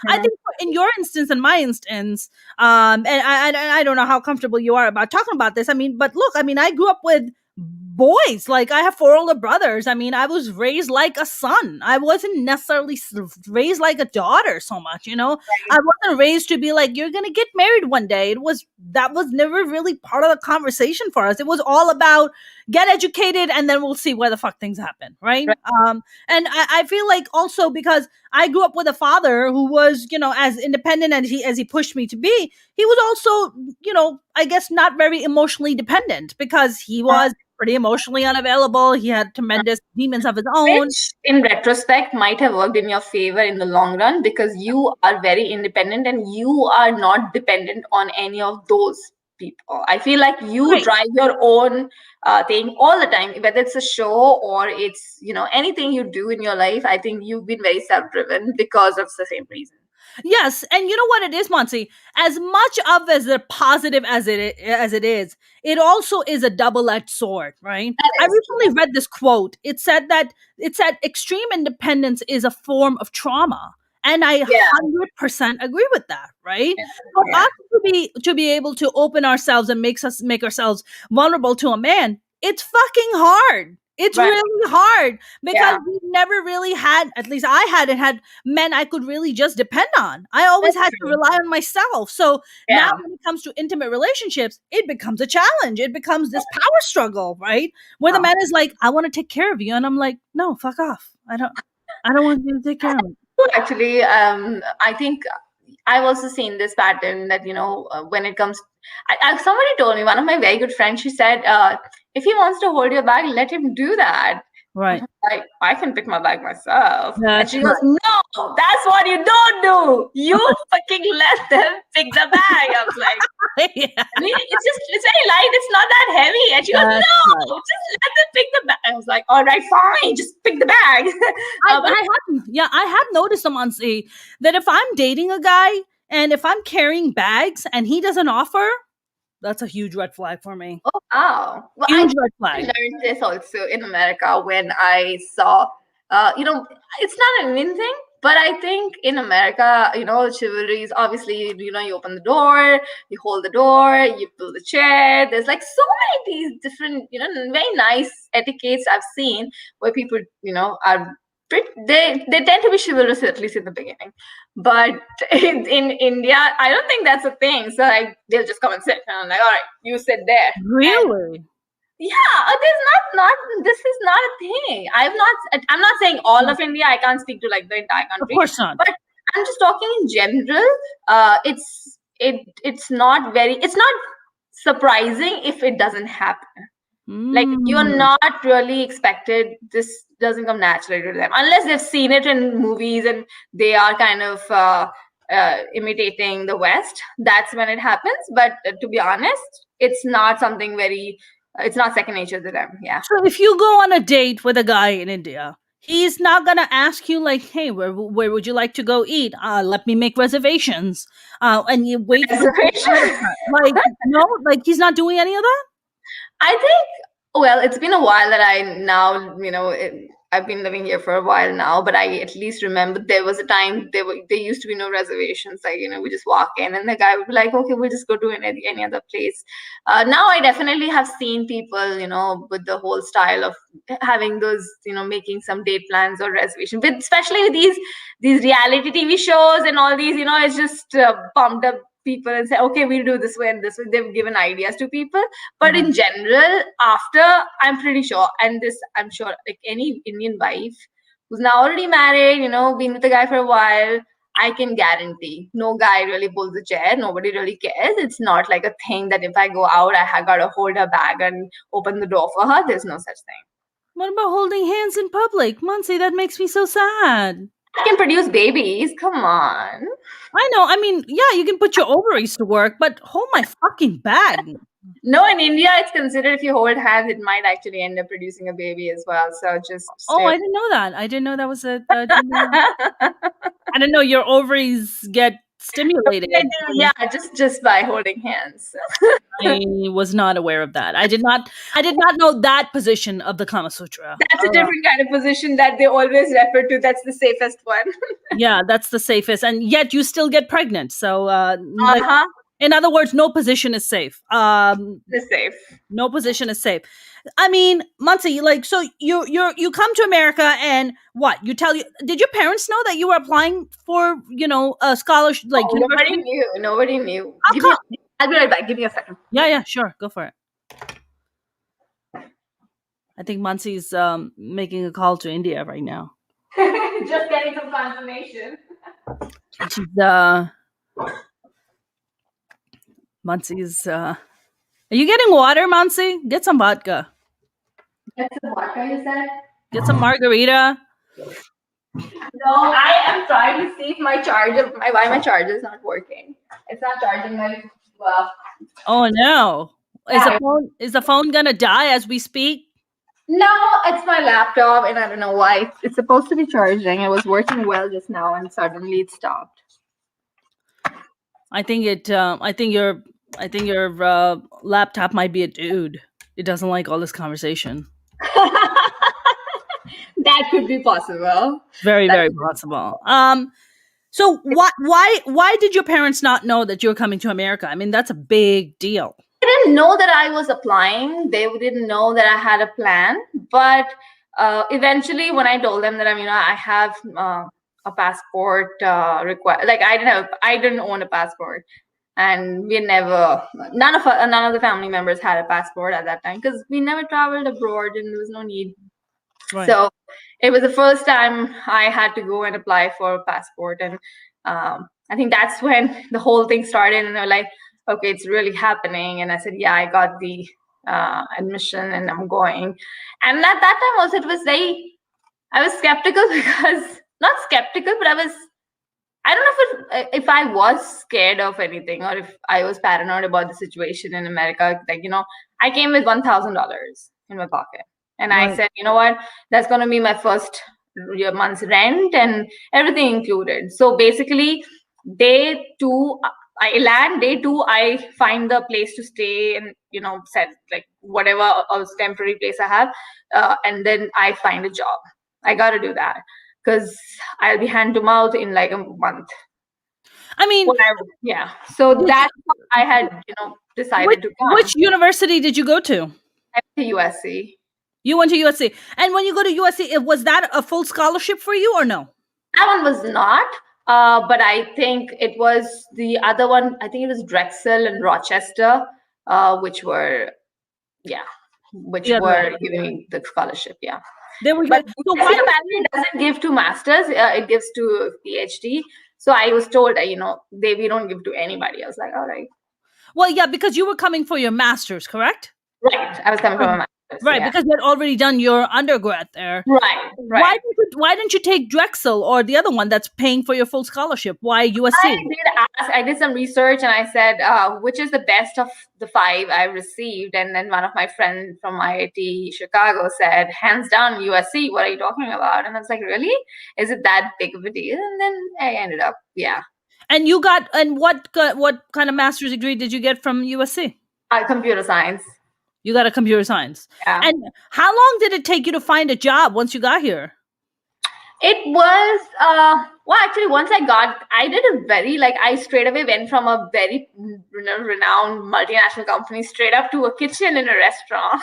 I think in your instance and my instance, and I don't know how comfortable you are about talking about this. I mean, but look, I mean, I grew up with boys. Like, I have 4 older brothers. I mean, I was raised like a son. I wasn't necessarily raised like a daughter so much, you know. I wasn't raised to be like, you're gonna get married one day. That was never really part of the conversation for us. It was all about get educated and then we'll see where the fuck things happen, right? Right. And I feel like also because I grew up with a father who was, you know, as independent as he pushed me to be, he was also, you know, I guess not very emotionally dependent because he was pretty emotionally unavailable. He had tremendous demons of his own. Which, in retrospect, might have worked in your favor in the long run because you are very independent and you are not dependent on any of those people. I feel like you Right. drive your own thing all the time, whether it's a show or it's, you know, anything you do in your life. I think you've been very self-driven because of the same reason. Yes, and you know what it is, Mansi? As much of as the positive as it is, it also is a double-edged sword, right? That I is recently read this quote. It said extreme independence is a form of trauma. And I yeah, 100% agree with that, right? yeah, For yeah. us to be able to open ourselves and make ourselves vulnerable to a man, it's fucking hard. It's Right. really hard because Yeah. we never really had, at least I hadn't had men I could really just depend on. I always That's had to true. rely on myself. So now Yeah. when it comes to intimate relationships, it becomes a challenge. It becomes this power struggle, right? Where the Wow. man is like, I want to take care of you. And I'm like, no, fuck off. I don't want you to take care of me. Actually, I think I've also seen this pattern that, you know, when it comes, somebody told me, one of my very good friends, she said, if he wants to hold your bag, let him do that. Right. I can pick my bag myself. And That's she goes, no, that's what you don't do. You fucking let them pick the bag. I was like, yeah. I mean, it's very light. It's not that heavy. And she goes, That's no, right. just let them pick the bag. I was like, all right, fine, just pick the bag. I have noticed, Mansi, that if I'm dating a guy and if I'm carrying bags and he doesn't offer, that's a huge red flag for me. Oh, wow. Well, Huge red flag. learned this also in America when I saw, you know, it's not an Indian thing, but I think in America, you know, chivalry is obviously, you know, you open the door, you hold the door, you pull the chair. There's like so many these different, you know, very nice etiquettes I've seen where people, you know, are they tend to be chivalrous at least in the beginning, but in India I don't think that's a thing. So like they'll just come and sit and I'm like, all right, you sit there. Really? Yeah, there's not this is not a thing. I'm not saying all of India. I can't speak to like the entire Of country, course not. but I'm just talking in general. It's not surprising if it doesn't happen. Like you're Mm. not really expected. This doesn't come naturally to them unless they've seen it in movies and they are kind of imitating the West. That's when it happens. But to be honest, it's not something very. It's not second nature to them. Yeah. So if you go on a date with a guy in India, he's not gonna ask you like, "Hey, where would you like to go eat? Let me make reservations." And you wait for like no, like he's not doing any of that. I think, well, it's been a while that I now, you know, I've been living here for a while now, but I at least remember there was a time there used to be no reservations. Like, you know, we just walk in and the guy would be like, okay, we'll just go to any other place. Now I definitely have seen people, you know, with the whole style of having those, you know, making some date plans or reservations, with especially with these reality TV shows and all these, you know, it's just pumped up people and say, okay, we'll do this way and this way. They've given ideas to people, but in general, after, I'm pretty sure, and this I'm sure, like any Indian wife who's now already married, you know, been with a guy for a while, I can guarantee no guy really pulls a chair. Nobody really cares. It's not like a thing that if I go out, I gotta hold her bag and open the door for her. There's no such thing. What about holding hands in public? Mansi, that makes me so sad. I can produce babies. Come on. I know. I mean, yeah, you can put your ovaries to work, but hold my fucking bag. No, in India, it's considered if you hold hands, it might actually end up producing a baby as well. So just Oh, I didn't know that. I didn't know that was a. I didn't know your ovaries get stimulated. Yeah, just by holding hands. I was not aware of that. I did not know that position of the Kama Sutra. That's a different kind of position that they always refer to. That's the safest one. Yeah, that's the safest, and yet you still get pregnant. So, In other words, no position is safe. It's safe. No position is safe. I mean, Mansi, like, so you come to America and what? Did your parents know that you were applying for, a scholarship, like Oh, nobody university? knew. Nobody knew. How Give me. come? I'll be right back. Give me a second. Yeah, sure. Go for it. I think Mansi's making a call to India right now. Just getting some confirmation. She's Mansi's are you getting water, Mansi? Get some vodka. Get some vodka, you said? Get some margarita. No, I am trying to see if my charger, why my charger is not working. It's not charging my. Oh no! Yeah. Is the phone gonna die as we speak? No, it's my laptop, and I don't know why. It's supposed to be charging. It was working well just now, and suddenly it stopped. I think your laptop might be a dude. It doesn't like all this conversation. That could be possible. Very, very possible. So why did your parents not know that you were coming to America? I mean, that's a big deal. They didn't know that I was applying. They didn't know that I had a plan. But eventually, when I told them that I have a passport required, like I didn't own a passport, and none of the family members had a passport at that time because we never traveled abroad and there was no need. Right. So it was the first time I had to go and apply for a passport, and I think that's when the whole thing started. And they're like, "Okay, it's really happening." And I said, "Yeah, I got the admission, and I'm going." And at that time also, I was skeptical because not skeptical, but I don't know if I was scared of anything or if I was paranoid about the situation in America. Like, I came with $1,000 in my pocket. And right. I said, you know what, that's going to be my first month's rent and everything included. So basically, day two, I land. Day two, I find the place to stay and, set like whatever temporary place I have. And then I find a job. I got to do that because I'll be hand to mouth in like a month. I mean, yeah. So that's what I had, decided to come. Which university did you go to? I went to USC. You went to USC. And when you go to USC, was that a full scholarship for you or no? That one was not. But I think it was the other one. I think it was Drexel and Rochester, which were giving me the scholarship. Yeah. There we go. So why it doesn't give to masters? It gives to PhD. So I was told that we don't give to anybody. I was like, all right. Well, yeah, because you were coming for your master's, correct? Right. I was coming for my master's. Right, because you had already done your undergrad there. Right. Why didn't you take Drexel or the other one that's paying for your full scholarship? Why USC? I did some research and I said, which is the best of the 5 I received? And then one of my friends from IIT Chicago said, hands down USC. What are you talking about? And I was like, really? Is it that big of a deal? And then I ended up, yeah. And what kind of master's degree did you get from USC? Computer science. You got a computer science. Yeah. And how long did it take you to find a job once you got here? It was, actually, once I did a I straight away went from a very renowned multinational company straight up to a kitchen in a restaurant.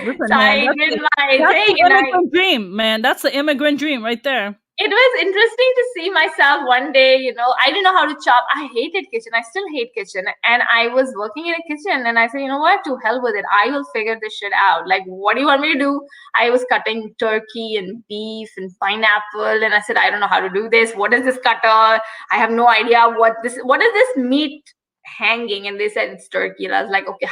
Listen, so man, I did my thing. That's the immigrant dream, man. That's the immigrant dream right there. It was interesting to see myself one day, I didn't know how to chop. I hated kitchen. I still hate kitchen. And I was working in a kitchen and I said, you know what, to hell with it. I will figure this shit out. Like, what do you want me to do? I was cutting turkey and beef and pineapple. And I said, I don't know how to do this. What is this cutter? I have no idea what is this meat hanging? And they said it's turkey. And I was like, okay,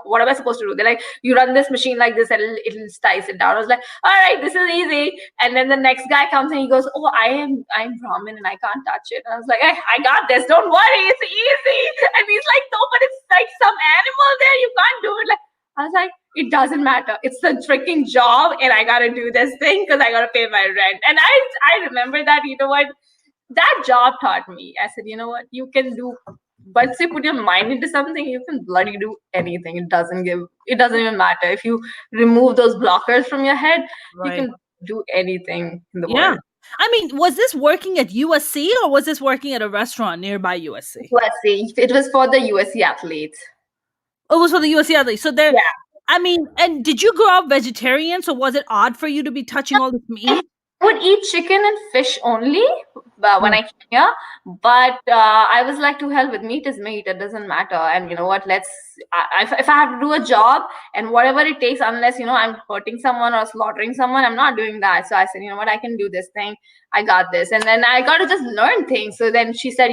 what am I supposed to do? They're like, you run this machine like this and it'll slice it down. I was like, all right, this is easy. And then the next guy comes and he goes, oh, I'm Brahmin and I can't touch it. And I was like, I got this, don't worry, it's easy. And he's like, no, but it's like some animal there, you can't do it. Like, I was like, it doesn't matter, it's a freaking job and I gotta do this thing because I gotta pay my rent. And I remember that, that job taught me. I said, you know what, you can do. Once you put your mind into something, you can bloody do anything. It doesn't even matter. If you remove those blockers from your head, right, you can do anything in the world. I mean, was this working at USC or was this working at a restaurant nearby USC? USC. It was for the USC athletes. Oh, it was for the USC athletes. So there, Yeah. I mean, and did you grow up vegetarian? So was it odd for you to be touching all this meat? I would eat chicken and fish only when Yeah. I came here. But I was like, to hell with meat is meat. It doesn't matter. And you know what? If I have to do a job and whatever it takes, unless, I'm hurting someone or slaughtering someone, I'm not doing that. So I said, you know what? I can do this thing. I got this. And then I got to just learn things. So then she said,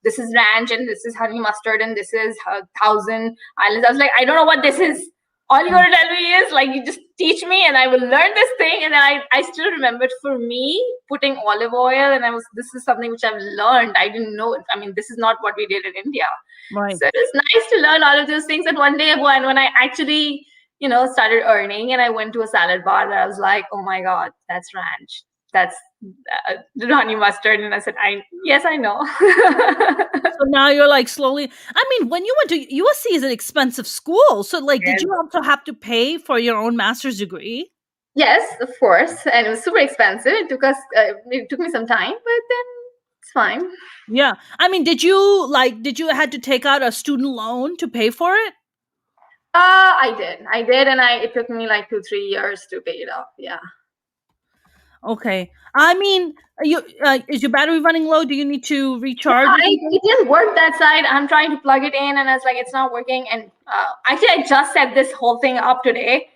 this is ranch and this is honey mustard and this is Thousand Islands. I was like, I don't know what this is. All you gotta tell me is like, you just teach me and I will learn this thing. And then I still remembered, for me, putting olive oil, and this is something which I've learned. I didn't know it. I mean, this is not what we did in India. Right. So it's nice to learn all of those things. And one day when I actually, started earning, and I went to a salad bar, that I was like, oh my God, that's ranch. That's honey mustard. And I said, yes, I know. So now you're like slowly. I mean, when you went to USC is an expensive school. So like, did Yes. you also have to pay for your own master's degree? Yes, of course. And it was super expensive. It took me some time, but then it's fine. Yeah. I mean, did you had to take out a student loan to pay for it? I did, and it took me like 2-3 years to pay it off. Yeah. Okay. I mean, is your battery running low? Do you need to recharge? It didn't work that side. I'm trying to plug it in, and it's like, it's not working. And actually, I just set this whole thing up today.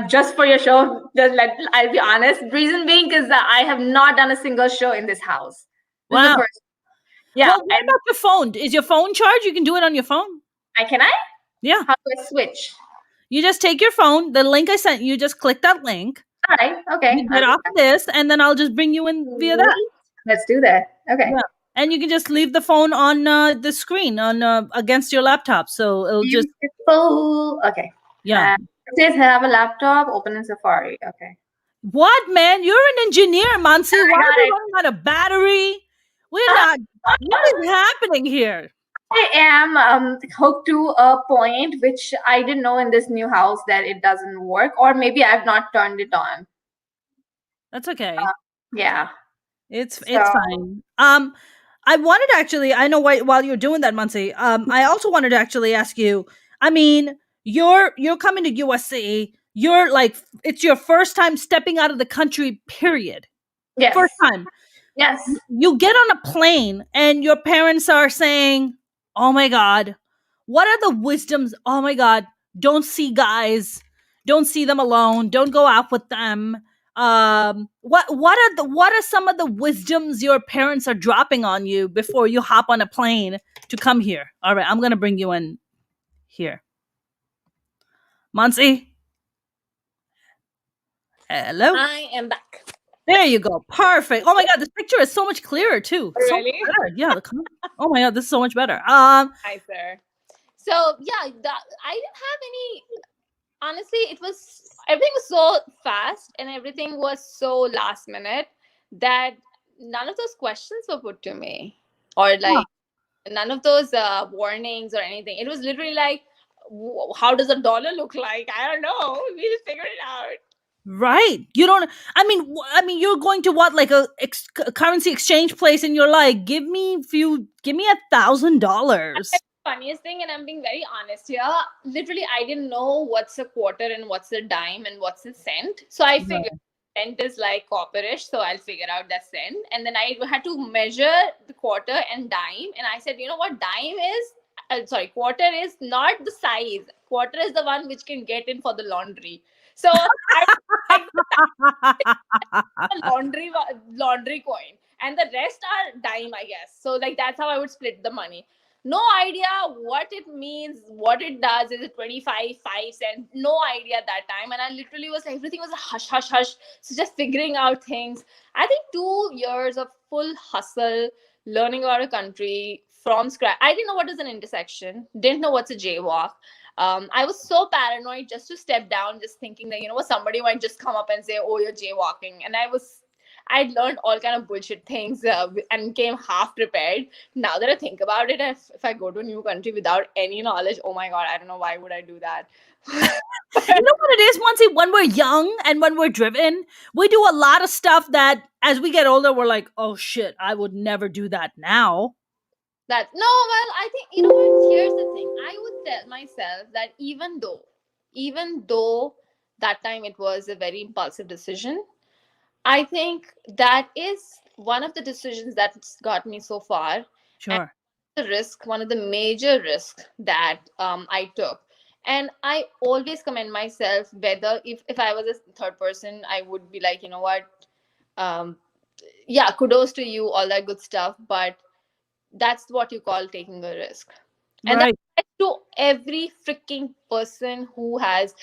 Just for your show. I'll be honest. Reason being is that I have not done a single show in this house. This is the Wow. first. Yeah. Well, what about your phone? Is your phone charged? You can do it on your phone. Can I? Yeah. How do I switch? You just take your phone, the link I sent you, just click that link. All right. Okay. You get off of this, and then I'll just bring you in via that. Let's do that. Okay. Yeah. And you can just leave the phone on the screen on against your laptop, so it'll just. Beautiful. Okay. Yeah. It says have a laptop, open in Safari. Okay. What, man? You're an engineer, Mansi. Why are you running out of battery? We're not. What is happening here? I am hooked to a point which I didn't know in this new house that it doesn't work, or maybe I've not turned it on. That's okay. Yeah. It's fine. I wanted to actually, I know while you're doing that, Mansi, I also wanted to actually ask you, I mean, you're coming to USC, you're like, it's your first time stepping out of the country, period. Yes. First time. Yes. You get on a plane and your parents are saying, oh my God, what are the wisdoms? Oh my God, don't see guys, don't see them alone, don't go out with them. What are some of the wisdoms your parents are dropping on you before you hop on a plane to come here? All right, I'm gonna bring you in here. Mansi? Hello? I am back. There you go. Perfect. Oh my God, this picture is so much clearer too. So much Really? better. Yeah. Oh my God, this is so much better. Hi, sir. So yeah, I didn't have any. Honestly, everything was so fast and everything was so last minute that none of those questions were put to me, or like none of those warnings or anything. It was literally like, how does a dollar look like? I don't know. We just figured it out. Right. You don't. I mean, you're going to what, like a currency exchange place, and you're like, give me $1,000. Funniest thing, and I'm being very honest here, literally I didn't know what's a quarter and what's a dime and what's a cent. So I figured cent is like copperish, so I'll figure out the cent. And then I had to measure the quarter and dime, and I said, you know what, quarter is not the size. Quarter is the one which can get in for the laundry. So laundry coin, and the rest are dime, I guess. So like that's how I would split the money. No idea what it means, what it does. Is it 25, 5 cents? No idea at that time. And I literally was, everything was a hush, hush, hush. So just figuring out things. I think 2 years of full hustle, learning about a country from scratch. I didn't know what is an intersection. Didn't know what's a jaywalk. I was so paranoid just to step down, just thinking that, you know what, somebody might just come up and say, oh, you're jaywalking. And I'd learned all kind of bullshit things and came half prepared. Now that I think about it, if I go to a new country without any knowledge, oh my god, I don't know why would I do that. You know what it is, Monty? When we're young and when we're driven, we do a lot of stuff that as we get older, we're like, oh shit, I would never do that now. That no, well, I think you know what. Here's the thing. I would tell myself that even though that time it was a very impulsive decision, I think that is one of the decisions that's got me so far. And Sure. the risk, one of the major risks that I took. And I always commend myself, whether if I was a third person, I would be like, you know what, um, yeah, kudos to you, all that good stuff. But that's what you call taking a risk. And Right. that's to every freaking person who has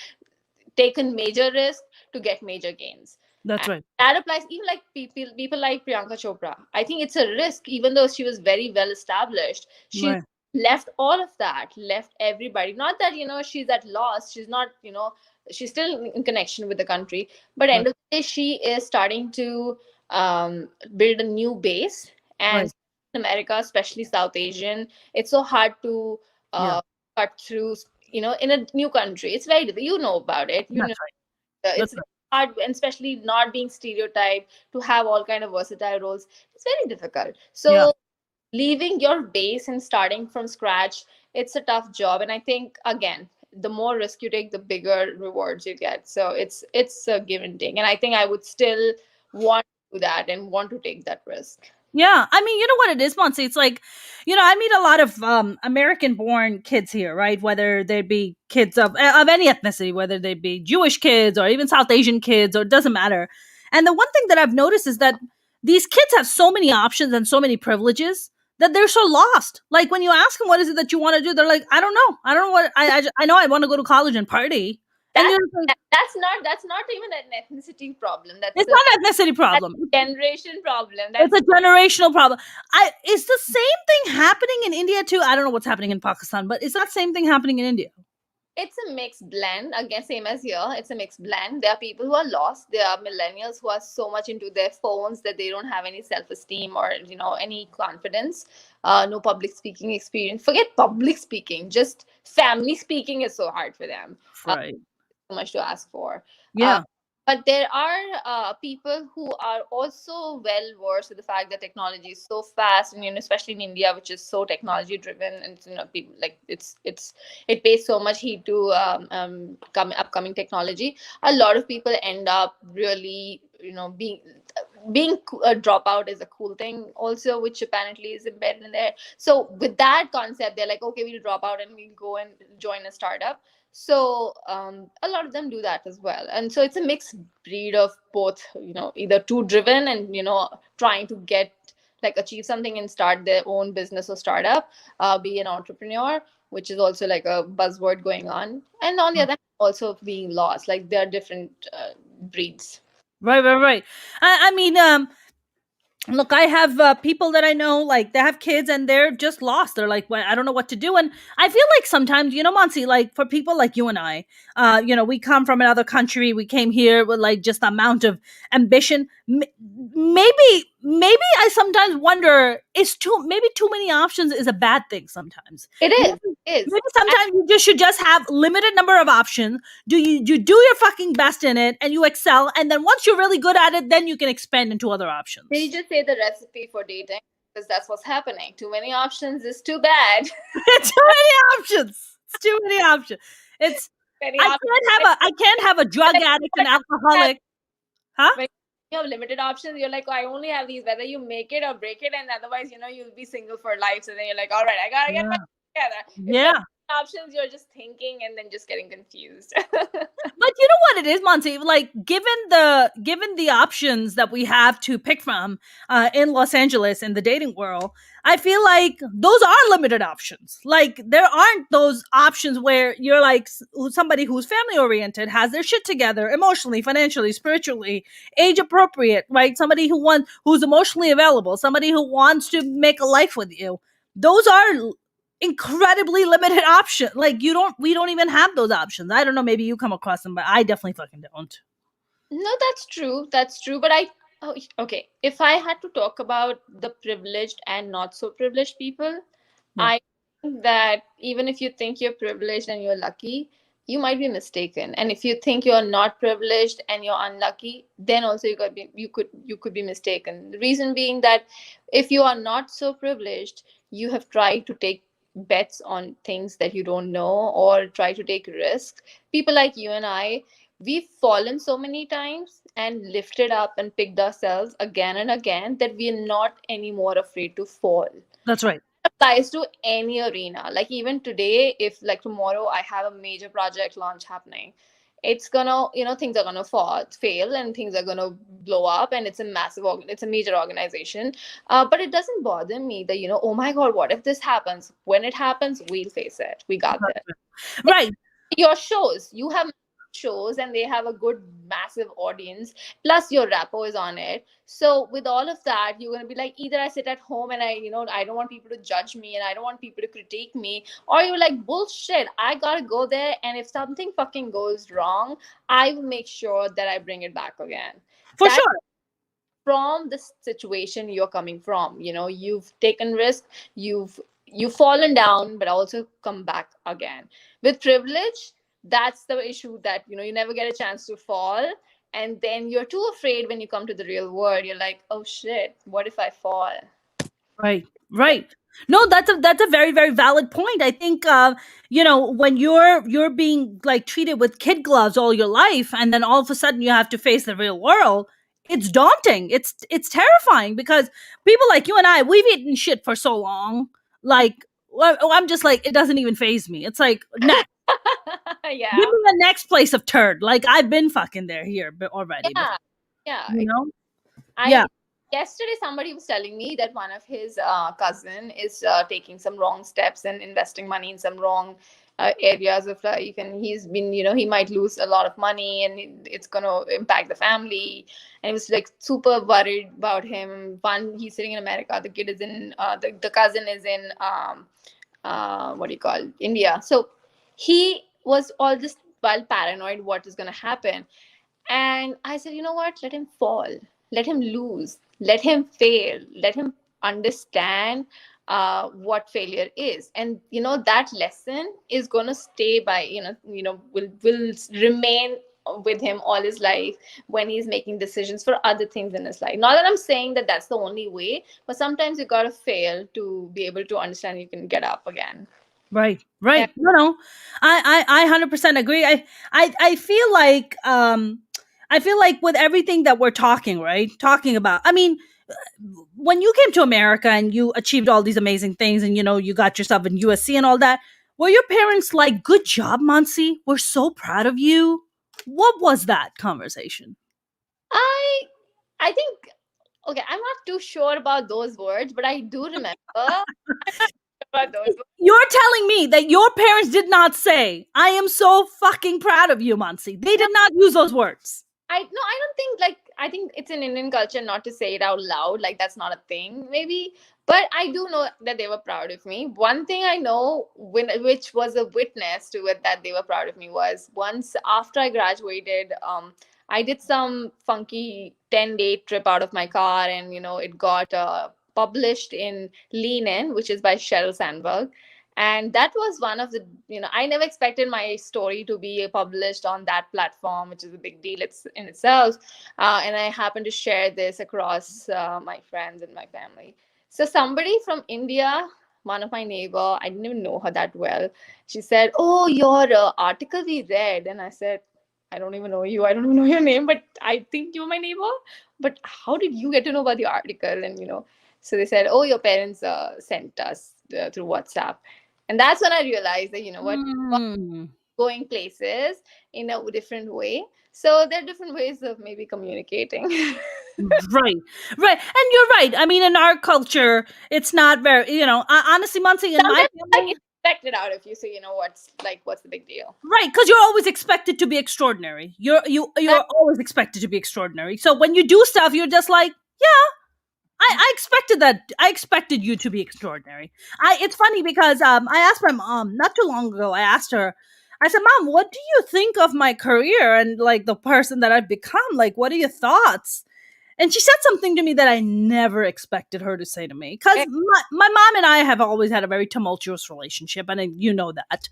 taken major risk to get major gains. That's And right. that applies even like people like Priyanka Chopra. I think it's a risk, even though she was very well established. She Right. left all of that, left everybody. Not that she's at loss. She's not she's still in connection with the country. But Right. end of the day, she is starting to build a new base. And Right. in America, especially South Asian, it's so hard to Yeah. cut through. In a new country, it's very difficult. You know about it. That's right. It's That's right. hard, and especially not being stereotyped, to have all kind of versatile roles. It's very difficult. Yeah. So leaving your base and starting from scratch, it's a tough job. And I think, again, the more risk you take, the bigger rewards you get. So it's a give and take. And I think I would still want to do that and want to take that risk. Yeah, I mean, you know what it is, Monty? It's like, I meet a lot of American-born kids here, right? Whether they be kids of any ethnicity, whether they be Jewish kids or even South Asian kids, or it doesn't matter. And the one thing that I've noticed is that these kids have so many options and so many privileges that they're so lost. Like when you ask them what is it that you want to do, they're like, I don't know. I don't know what I know. I want to go to college and party. And That, you're just like, that's not even an ethnicity problem. it's not an ethnicity problem. That's a generation problem. It's a generational problem. Is the same thing happening in India too? I don't know what's happening in Pakistan, but is that same thing happening in India? It's a mixed blend. Again, same as here. It's a mixed blend. There are people who are lost. There are millennials who are so much into their phones that they don't have any self-esteem or any confidence. No public speaking experience. Forget public speaking. Just family speaking is so hard for them. Right. So much to ask for. Yeah. But there are people who are also well versed with the fact that technology is so fast, and especially in India, which is so technology driven, and people like it pays so much heed to upcoming technology. A lot of people end up really being a dropout is a cool thing also, which apparently is embedded in there. So with that concept, they're like, okay, we'll drop out and we'll go and join a startup. So a lot of them do that as well. And so it's a mixed breed of both, either too driven and trying to get achieve something and start their own business or startup, be an entrepreneur, which is also like a buzzword going on, and on the other hand, also being lost. Like there are different breeds. Right. I mean, look, I have people that I know, like they have kids and they're just lost. They're like, well, I don't know what to do. And I feel like sometimes, Mansi, like for people like you and I, we come from another country. We came here with like just the amount of ambition. Maybe I sometimes wonder, maybe too many options is a bad thing sometimes. It is. Maybe sometimes you should just have limited number of options. You do your fucking best in it and you excel, and then once you're really good at it, then you can expand into other options. Did you just say the recipe for dating? Because that's what's happening. Too many options is too bad. Too many options. It's too many options. I can't have a drug addict and alcoholic. Huh? When you have limited options, you're like, oh, I only have these, whether you make it or break it, and otherwise, you'll be single for life. So then you're like, all right, I gotta get my together. Yeah. Options, you're just thinking and then just getting confused. But you know what it is, Monty? Like given the options that we have to pick from in Los Angeles in the dating world, I feel like those are limited options. Like there aren't those options where you're like somebody who's family oriented, has their shit together emotionally, financially, spiritually, age appropriate, right? Somebody who's emotionally available, somebody who wants to make a life with you. Those are incredibly limited option. Like we don't even have those options. I don't know, maybe you come across them, but I definitely fucking don't. No, that's true. But Oh, okay. If I had to talk about the privileged and not so privileged people, Yeah, I think that even if you think you're privileged and you're lucky, you might be mistaken. And if you think you're not privileged and you're unlucky, then also you could be mistaken. The reason being that if you are not so privileged, you have tried to take bets on things that you don't know or try to take risks. People like you and I, we've fallen so many times and lifted up and picked ourselves again and again that we are not anymore afraid to fall. that's right. Applies to any arena. Like even today, if like tomorrow I have a major project launch happening, it's gonna, things are gonna fail, and things are gonna blow up, and it's a major organization. But it doesn't bother me that, oh my god, what if this happens? When it happens, we'll face it. We got this. Right. Your shows, you have shows and they have a good massive audience, plus your rapport is on it. So with all of that, you're going to be like, either I sit at home and I don't want people to judge me and I don't want people to critique me, or you're like, bullshit, I gotta go there, and if something fucking goes wrong, I will make sure that I bring it back again. For That sure. from the situation you're coming from, you've taken risk, you've fallen down, but also come back again. With privilege, that's the issue, that you never get a chance to fall, and then you're too afraid when you come to the real world. You're like, oh shit, what if I fall? Right. Yeah. Right. No, that's a very, very valid point. I think when you're being like treated with kid gloves all your life, and then all of a sudden you have to face the real world, it's daunting. It's terrifying because people like you and I, we've eaten shit for so long. Like, I'm just like, it doesn't even phase me. It's like, next, give Yeah, me the next place of turd. Like, I've been fucking there here already before. yeah, yeah. You know? Yeah. I Yesterday somebody was telling me that one of his cousin is taking some wrong steps and investing money in some wrong areas of life, and he's been, he might lose a lot of money, and it's going to impact the family, and he was like super worried about him. One, he's sitting in America, the kid is in the cousin is in what do you call, India. So he was all just well paranoid what is going to happen. And I said, you know what? Let him fall. Let him lose. Let him fail. Let him understand what failure is. And that lesson is going to stay by, will remain with him all his life when he's making decisions for other things in his life. Not that I'm saying that that's the only way, but sometimes you got to fail to be able to understand you can get up again. Right, Yeah. right. No, I 100% agree. I feel like I feel like with everything that we're talking about. I mean, when you came to America and you achieved all these amazing things, and you got yourself in USC and all that, were your parents like, "Good job, Mansi. We're so proud of you"? What was that conversation? I I think, okay, I'm not too sure about those words, but I do remember about those words. You're telling me that your parents did not say, "I am so fucking proud of you, Mansi." They No, did not use those words. I don't think, like, I think it's an Indian culture not to say it out loud. Like, that's not a thing, maybe. But I do know that they were proud of me. One thing I know, which was a witness to it, that they were proud of me, was once after I graduated, I did some funky 10-day trip out of my car, and it got published in Lean In, which is by Sheryl Sandberg. And that was one of the, I never expected my story to be published on that platform, which is a big deal in itself. And I happened to share this across my friends and my family. So somebody from India, one of my neighbor, I didn't even know her that well, she said, oh, your article we read. And I said, I don't even know you, I don't even know your name, but I think you're my neighbor. But how did you get to know about the article? And so they said, oh, your parents sent us through WhatsApp. And that's when I realized that, what, Mm. going places in a different way. So there are different ways of maybe communicating. Right, right, and you're right. I mean, in our culture, it's not very, honestly, Muncie, in my Sometimes like family, it's expected out of you, so what's the big deal? right, because you're always expected to be extraordinary. You're That, always expected to be extraordinary. So when you do stuff, you're just like, yeah, I expected that. I expected you to be extraordinary. It's funny because I asked my mom not too long ago. I asked her. I said, "Mom, what do you think of my career and like the person that I've become? Like, what are your thoughts?" And she said something to me that I never expected her to say to me. Because my mom and I have always had a very tumultuous relationship. And you know that.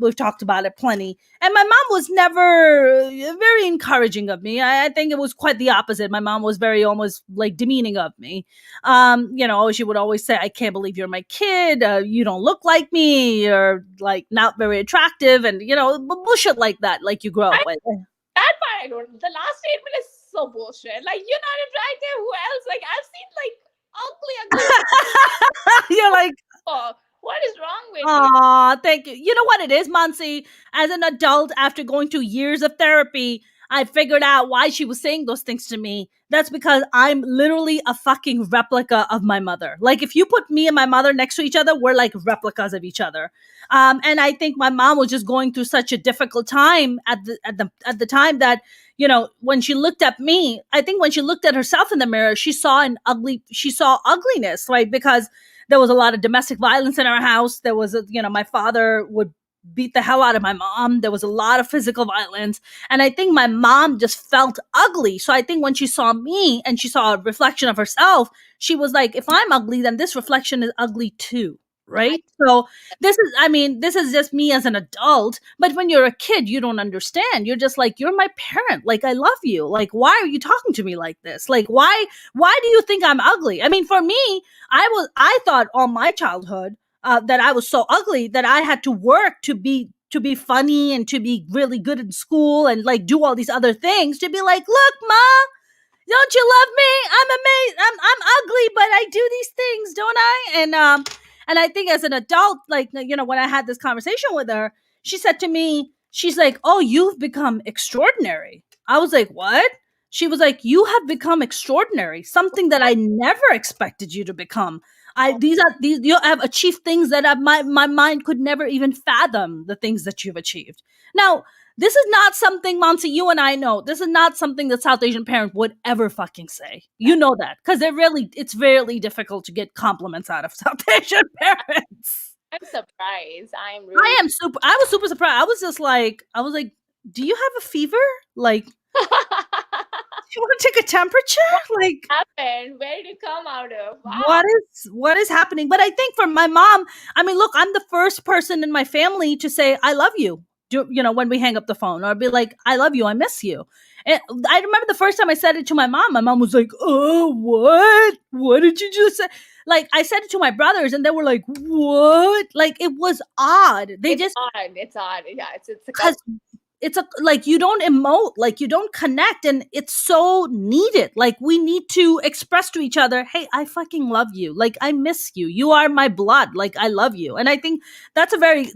We've talked about it plenty. And my mom was never very encouraging of me. I think it was quite the opposite. My mom was very almost like demeaning of me. She would always say, I can't believe you're my kid. You don't look like me. You're like not very attractive. And, bullshit like that, like you grow up with. That part I don't. The last statement is so bullshit. Like, you're not attractive. Who else? Like, I've seen ugly. You're like, oh, what is wrong with you? Aw, thank you. You know what it is, Mansi? As an adult, after going through years of therapy, I figured out why she was saying those things to me. That's because I'm literally a fucking replica of my mother. Like, if you put me and my mother next to each other, we're like replicas of each other. And I think my mom was just going through such a difficult time at the time that, when she looked at me, I think when she looked at herself in the mirror, she saw ugliness, right? Because there was a lot of domestic violence in our house. There was, my father would beat the hell out of my mom. There was a lot of physical violence. And I think my mom just felt ugly. So I think when she saw me and she saw a reflection of herself, she was like, if I'm ugly, then this reflection is ugly too. Right. So this is just me as an adult. But when you're a kid, you don't understand. You're just like, you're my parent. Like, I love you. Like, why are you talking to me like this? Like, why do you think I'm ugly? I mean, for me, I thought all my childhood that I was so ugly that I had to work to be funny and to be really good in school and like do all these other things to be like, look, Ma, don't you love me? I'm amazing. I'm ugly, but I do these things, don't I? And I think as an adult, like, when I had this conversation with her, she said to me, she's like, oh, you've become extraordinary. I was like, what? She was like, you have become extraordinary, something that I never expected you to become. You have achieved things that my mind could never even fathom the things that you've achieved. Now, this is not something, Mansi, you and I know. This is not something that South Asian parent would ever fucking say. You know that. Because it's really difficult to get compliments out of South Asian parents. I'm surprised. I was super surprised. I was like, do you have a fever? Like, do you want to take a temperature? Like, what happened? Where did it come out of? Wow. What is happening? But I think for my mom, I mean, look, I'm the first person in my family to say, I love you. When we hang up the phone, or I'd be like, I love you, I miss you. And I remember the first time I said it to my mom was like, oh, what did you just say? Like, I said it to my brothers and they were like, what? Like, it was odd. It's odd. Yeah, because it's like, you don't emote, like you don't connect, and it's so needed. Like, we need to express to each other, hey, I fucking love you. Like, I miss you. You are my blood. Like, I love you. And I think that's a very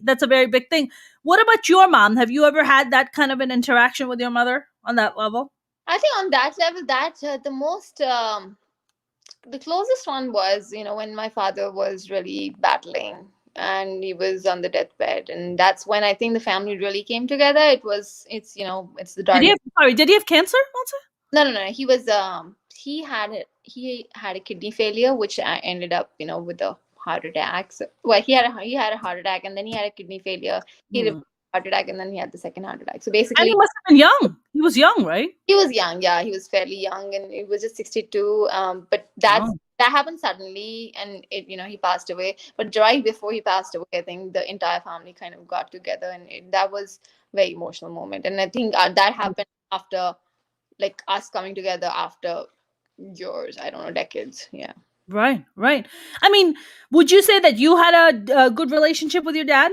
big thing. What about your mom? Have you ever had that kind of an interaction with your mother on that level? I think on that level, that the most the closest one was, when my father was really battling and he was on the deathbed, and that's when I think the family really came together. It's the dark. Did he have cancer also? No. He was he had a kidney failure, which ended up with a heart attack. So, well, he had a heart attack, and then he had a kidney failure. He had a heart attack, and then he had the second heart attack. So basically, and he must have been young. He was young, right? He was young. Yeah, he was fairly young, and it was just 62. But that happened suddenly, and he passed away. But right before he passed away, I think the entire family kind of got together, and that was a very emotional moment. And I think that happened after, like, us coming together after years, I don't know, decades. Yeah. Right. I mean, would you say that you had a good relationship with your dad?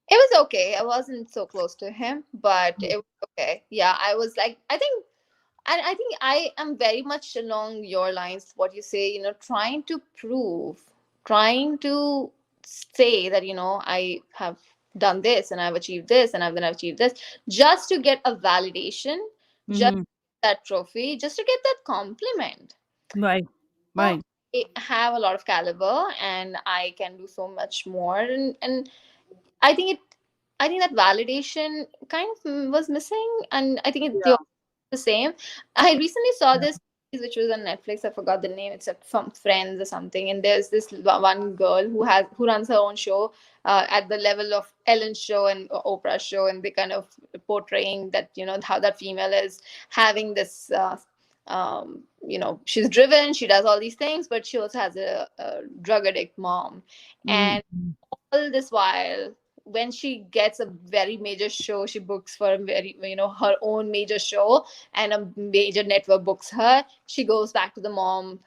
It was okay. I wasn't so close to him, but it was okay. Yeah, I was like, I think I am very much along your lines, what you say, trying to say that, I have done this and I've achieved this and I've achieved this, just to get a validation, just that trophy, just to get that compliment. Right. I have a lot of caliber and I can do so much more. And I think that validation kind of was missing. And I think it's the same. I recently saw this, which was on Netflix. I forgot the name. It's from Friends or something. And there's this one girl who runs her own show at the level of Ellen's show and Oprah's show, and they kind of portraying that how that female is having this she's driven, she does all these things, but she also has a drug addict mom. And Mm. all this while, when she gets a very major show, she books for a very, her own major show, and a major network books her, she goes back to the mom,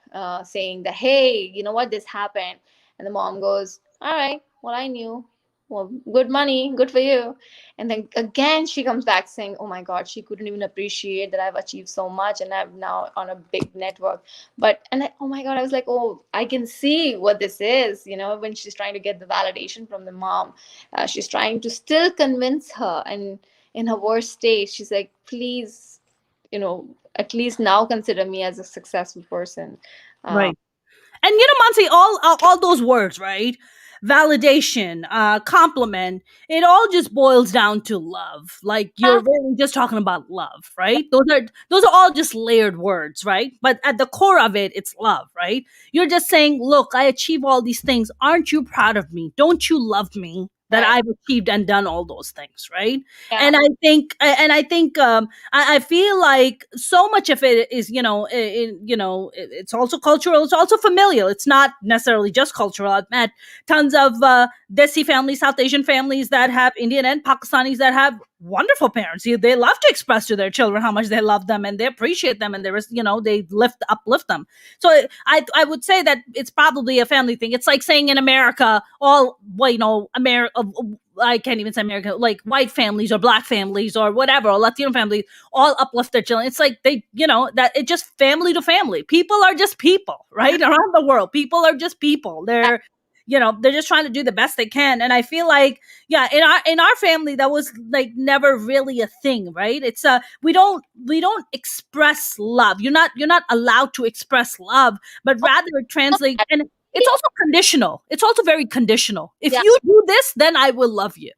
saying that, hey, you know what, this happened. And the mom goes, all right, well, I knew. Well, good money, good for you. And then again, she comes back saying, oh my God, she couldn't even appreciate that I've achieved so much and I'm now on a big network. Oh my God, I was like, oh, I can see what this is, when she's trying to get the validation from the mom. She's trying to still convince her. And in her worst state, she's like, please, at least now consider me as a successful person. Uh, Right. And Mansi, all those words, right? Validation, compliment, it all just boils down to love. Like you're really just talking about love, right? Those are all just layered words, right? But at the core of it, it's love, right? You're just saying, look, I achieve all these things. Aren't you proud of me? Don't you love me that right. I've achieved and done all those things, right? Yeah. And I feel like so much of it is, it's also cultural, it's also familial. It's not necessarily just cultural. I've met tons of Desi families, South Asian families that have Indian and Pakistanis that have wonderful parents. They love to express to their children how much they love them and they appreciate them, and they uplift them. So I would say that it's probably a family thing. It's like saying in America, America, I can't even say America, like white families or black families or whatever, or Latino families, all uplift their children. It's like that it just family to family. People are just people, right? Around the world, people are just people. They're just trying to do the best they can. And I feel like, yeah, in our family, that was like never really a thing, right? It's we don't express love. You're not allowed to express love, but rather it translates, and it's also conditional. It's also very conditional. If Yeah. you do this, then I will love you.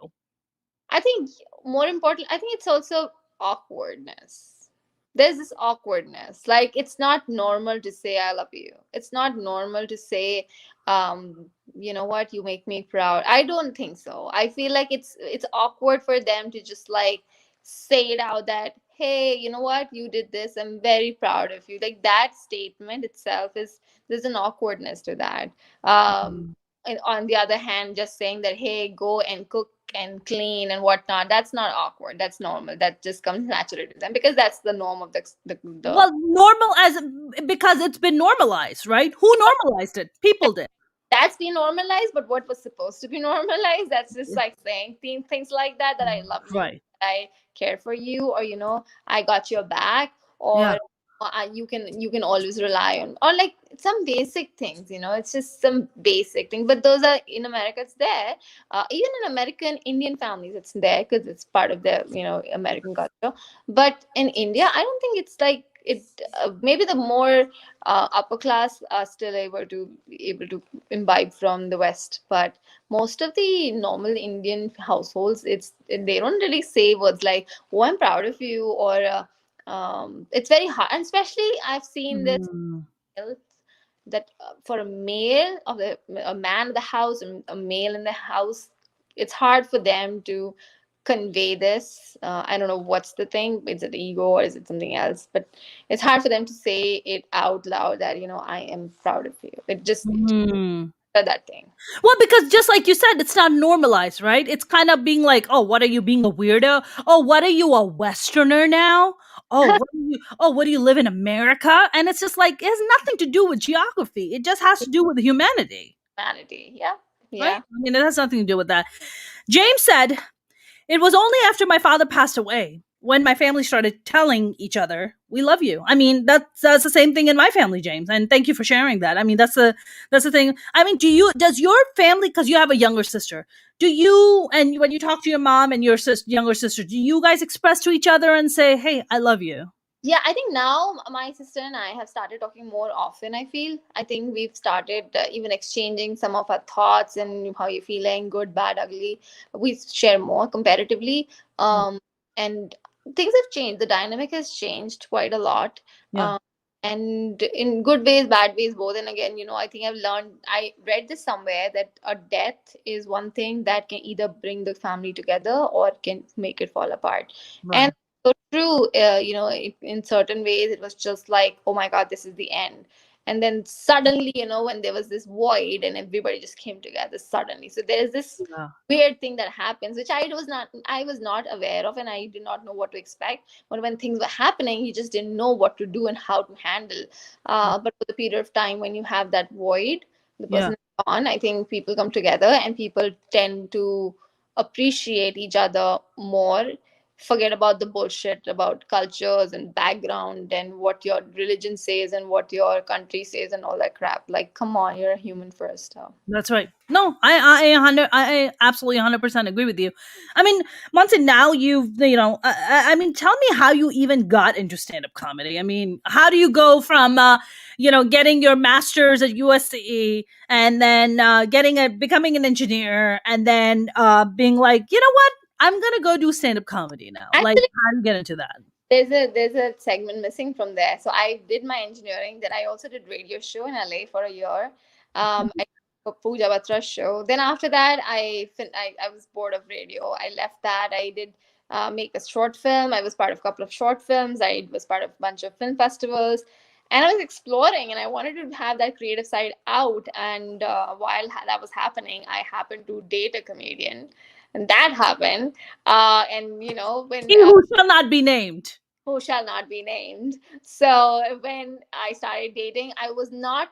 I think more important, I think it's also awkwardness. There's this awkwardness. Like, it's not normal to say I love you. It's not normal to say, you know what, you make me proud. I don't think so. I feel like it's awkward for them to just like say it out that, hey, you know what, you did this. I'm very proud of you. Like, that statement itself is, there's an awkwardness to that. Mm. And on the other hand, just saying that, hey, go and cook and clean and whatnot, that's not awkward, that's normal, that just comes naturally to them because that's the norm of the Well, normal as because it's been normalized, right? Who normalized it? People did. that's been normalized. But what was supposed to be normalized, that's just like saying things like that I love you, Right. I care for you, or I got your back, or Yeah. you can always rely on, or like some basic things. It's just some basic thing, but those are in America, it's there. Even in American Indian families, it's there because it's part of the American culture. But in India, I don't think it's like it. Maybe the more upper class are still able to imbibe from the West, but most of the normal Indian households, they don't really say words like, oh, I'm proud of you, or it's very hard. And especially I've seen this Mm. that for a male of a man of the house and a male in the house, it's hard for them to convey this. I don't know what's the thing. Is it ego or is it something else? But it's hard for them to say it out loud that I am proud of you. It Mm. that thing. Well, because just like you said, it's not normalized, right? It's kind of being like, oh, what are you being a weirdo? Oh, what are you, a Westerner now? What do you live in America? And it's just like, it has nothing to do with geography. It just has to do with humanity, Humanity. Yeah. right? Yeah. I mean, it has nothing to do with that. James said, it was only after my father passed away when my family started telling each other, "We love you." I mean, that's the same thing in my family, James. And thank you for sharing that. I mean, that's the thing. I mean, does your family, because you have a younger sister, do you, and when you talk to your mom and your younger sister, do you guys express to each other and say, "Hey, I love you"? Yeah, I think now my sister and I have started talking more often. I think we've started even exchanging some of our thoughts and how you're feeling, good, bad, ugly. We share more comparatively. Mm. And things have changed. The dynamic has changed quite a lot. Yeah. Um, and in good ways, bad ways, both. And again, I think I read this somewhere that a death is one thing that can either bring the family together or can make it fall apart. Right. So true. In certain ways, it was just like, oh my God, this is the end. And then suddenly, when there was this void and everybody just came together suddenly. So there is this Yeah. weird thing that happens, which I was not aware of, and I did not know what to expect. But when things were happening, you just didn't know what to do and how to handle. But for the period of time when you have that void, the Yeah. person is gone, I think people come together and people tend to appreciate each other more, forget about the bullshit about cultures and background and what your religion says and what your country says and all that crap. Like, come on, you're a human first. That's right. No, I absolutely 100% agree with you. I mean, Monson, now I mean, tell me how you even got into stand up comedy. I mean, how do you go from, getting your master's at USC and then becoming an engineer and then being like, you know what, I'm gonna go do stand up comedy now. Like, Actually, how do you get into that? there's a segment missing from there. So I did my engineering. Then I also did radio show in LA for a year. I for Pooja Batra's show. Then after that, I was bored of radio. I left that. I did make a short film. I was part of a couple of short films. I was part of a bunch of film festivals, and I was exploring. And I wanted to have that creative side out. And while that was happening, I happened to date a comedian, and that happened. And when He who shall not be named. who shall not be named. So when I started dating, I was not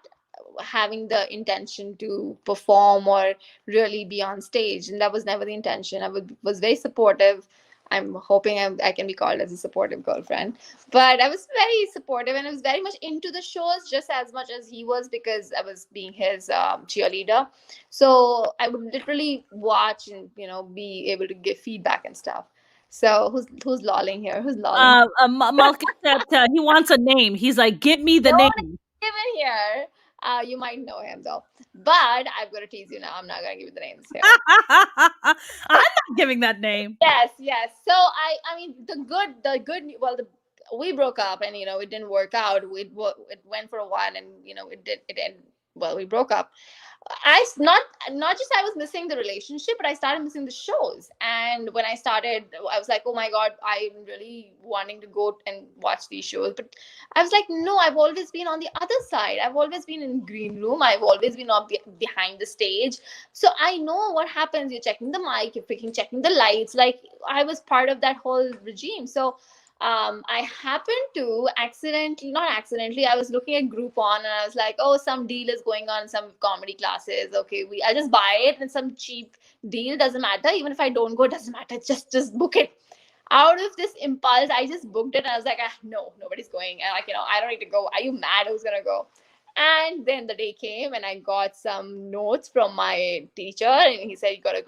having the intention to perform or really be on stage, and that was never the intention. Was very supportive. I'm hoping I can be called as a supportive girlfriend, but I was very supportive and I was very much into the shows just as much as he was, because I was being his cheerleader. So I would literally watch and be able to give feedback and stuff. So who's lolling here? Who's lolling? Malcolm said he wants a name. He's like, give me the No one name. is given here. You might know him though, but I'm gonna tease you now. I'm not gonna give you the names here. I'm not giving that name. Yes, yes. So I mean, we broke up, and it didn't work out. It went for a while, and it ended. Well, we broke up. Not just I was missing the relationship, but I started missing the shows. And when I started, I was like, oh my God, I'm really wanting to go and watch these shows. But I was like, no, I've always been on the other side. I've always been in green room. I've always been behind the stage. So I know what happens. You're checking the mic, you're checking the lights. Like, I was part of that whole regime. So I happened to accidentally, not accidentally, I was looking at Groupon and I was like, oh, some deal is going on, some comedy classes. Okay, I'll just buy it, and some cheap deal, doesn't matter. Even if I don't go, it doesn't matter. Just book it. Out of this impulse, I just booked it, and I was like, no, nobody's going. And like, I don't need to go. Are you mad? Who's gonna go? And then the day came, and I got some notes from my teacher, and he said, you gotta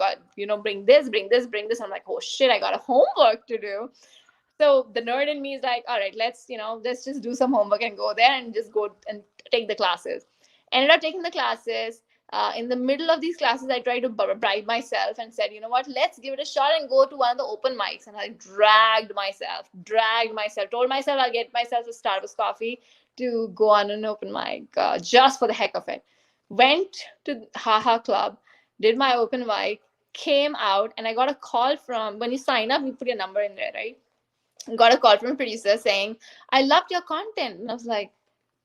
bring this, bring this, bring this. I'm like, oh shit, I got a homework to do. So the nerd in me is like, all right, let's just do some homework and go there and just go and take the classes. Ended up taking the classes. In the middle of these classes, I tried to bribe myself and said, you know what, let's give it a shot and go to one of the open mics. And I dragged myself, told myself I'll get myself a Starbucks coffee to go on an open mic, just for the heck of it. Went to Haha Club, did my open mic, came out, and I got a call from, when you sign up, you put your number in there, right? Got a call from a producer saying, I loved your content. And I was like,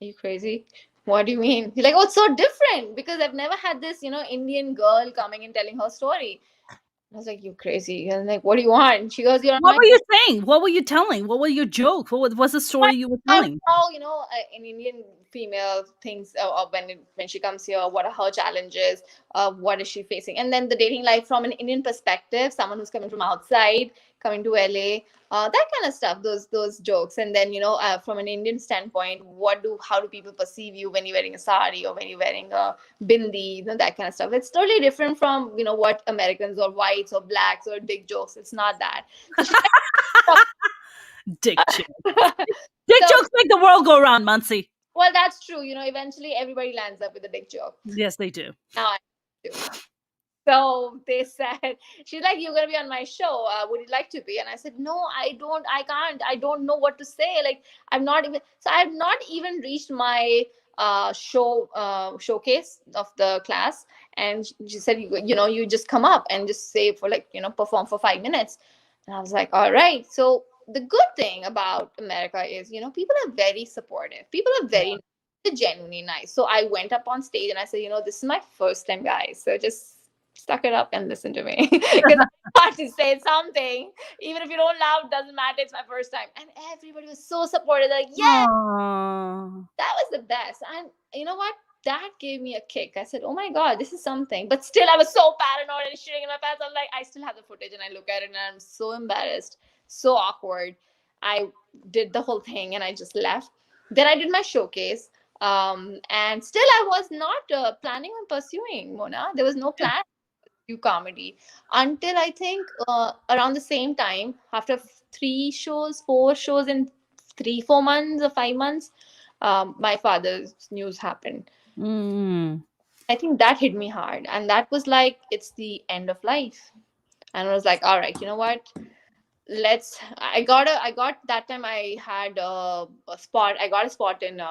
are you crazy? What do you mean? He's like, oh, it's so different because I've never had this, Indian girl coming and telling her story. I was like, you crazy. And like, what do you want? She goes, you're on What my were you saying? What were you telling? What were your jokes? What was the story you were telling? how an Indian female thinks of when she comes here, what are her challenges, what is she facing, and then the dating life from an Indian perspective, someone who's coming from outside, coming to LA, that kind of stuff, those jokes. And then from an Indian standpoint, how do people perceive you when you're wearing a sari or when you're wearing a bindi, that kind of stuff. It's totally different from what Americans or whites or blacks or dick jokes. It's not that. Dick jokes. Dick So, jokes make the world go round, Muncie. well, that's true. Eventually everybody lands up with a dick joke. Yes, they do. Now I do. So they said, she's like, you're going to be on my show. Would you like to be? And I said, no, I can't. I don't know what to say. Like, I've not even reached my showcase of the class. And she said, you just come up and just say for perform for 5 minutes. And I was like, all right. So the good thing about America is, people are very supportive. People are very genuinely nice. So I went up on stage and I said, this is my first time, guys. So just suck it up and listen to me. Because I got to say something. Even if you don't laugh, doesn't matter. It's my first time. And everybody was so supportive. They're like, yeah, Aww. that was the best. And you know what? That gave me a kick. I said, oh my God, this is something. But still, I was so paranoid and shitting in my pants. I'm like, I still have the footage and I look at it and I'm so embarrassed, so awkward. I did the whole thing and I just left. Then I did my showcase. And still, I was not planning on pursuing Mona. There was no plan to do comedy until I think around the same time, after 3 shows, 4 shows in 3, 4 months or 5 months, my father's news happened. Mm. I think that hit me hard, and that was like it's the end of life. And I was like, all right, you know what? Let's. I got that time. I had a spot. I got a spot in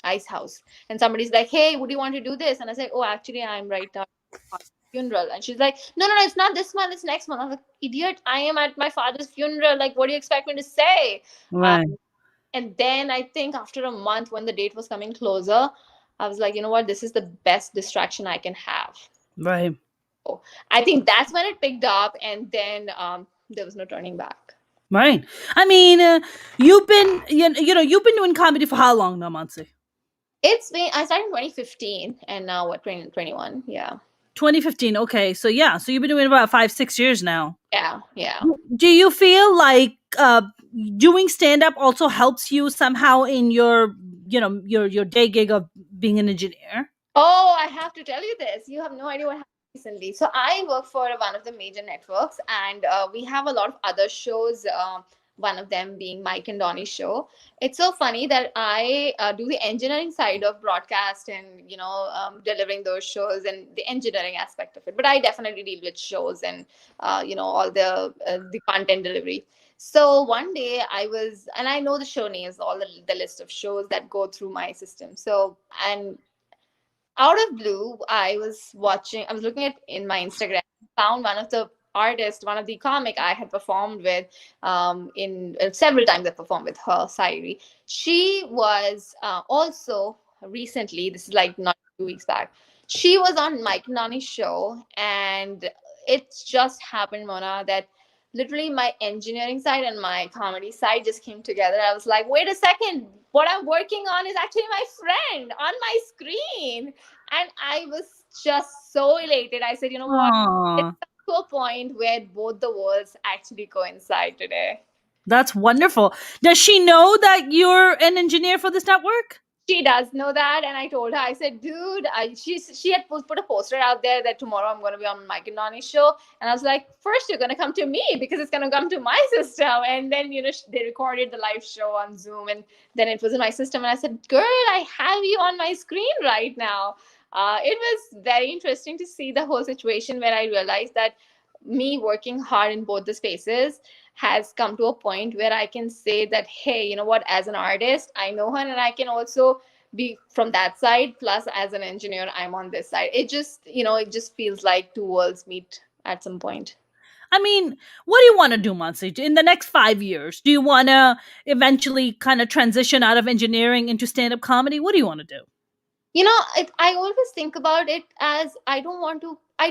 Ice House, and somebody's like, hey, would you want to do this? And I said, oh, actually, I'm right now at funeral. And she's like, no, no, no, it's not this month. It's next month. I was like, idiot! I am at my father's funeral. Like, what do you expect me to say? Right. And then I think after a month, when the date was coming closer, I was like, you know what? This is the best distraction I can have. Right. So I think that's when it picked up, and then there was no turning back. Right. I mean, you've been you've been doing comedy for how long now, Mansi? I started in 2015, and now what, 2021? Yeah. 2015. Okay, so yeah, so you've been doing about 5-6 years now. Yeah, yeah. Do you feel like doing stand up also helps you somehow in your your day gig of being an engineer? Oh, I have to tell you this. You have no idea what happened recently. So I work for one of the major networks, and we have a lot of other shows. One of them being Mike and Donnie's show. It's so funny that I do the engineering side of broadcast and delivering those shows and the engineering aspect of it. But I definitely deal with shows and all the content delivery. So one day I was, and I know the show names, all the list of shows that go through my system. So, and out of blue, I was looking at in my Instagram, found one of the artists, one of the comic I had performed with, in several times I performed with her, Sairi. She was also recently, this is like not 2 weeks back, she was on Mike and Nani's show, and it just happened, Mona, that literally my engineering side and my comedy side just came together. I was like, wait a second, what I'm working on is actually my friend on my screen. And I was just so elated. I said, you know what? It's Aww, to a point where both the worlds actually coincide today. that's wonderful. Does she know that you're an engineer for this network? She does know that, and I told her, I said, dude, she had put a poster out there that tomorrow I'm going to be on Mike and Donnie's show. And I was like, first you're going to come to me because it's going to come to my system. And then, they recorded the live show on Zoom, and then it was in my system. And I said, girl, I have you on my screen right now. It was very interesting to see the whole situation where I realized that me working hard in both the spaces has come to a point where I can say that, hey, you know what, as an artist, I know her, and I can also be from that side. Plus, as an engineer, I'm on this side. It just feels like two worlds meet at some point. I mean, what do you want to do, Mansi, in the next 5 years? Do you want to eventually kind of transition out of engineering into stand-up comedy? What do you want to do? I always think about it as I'd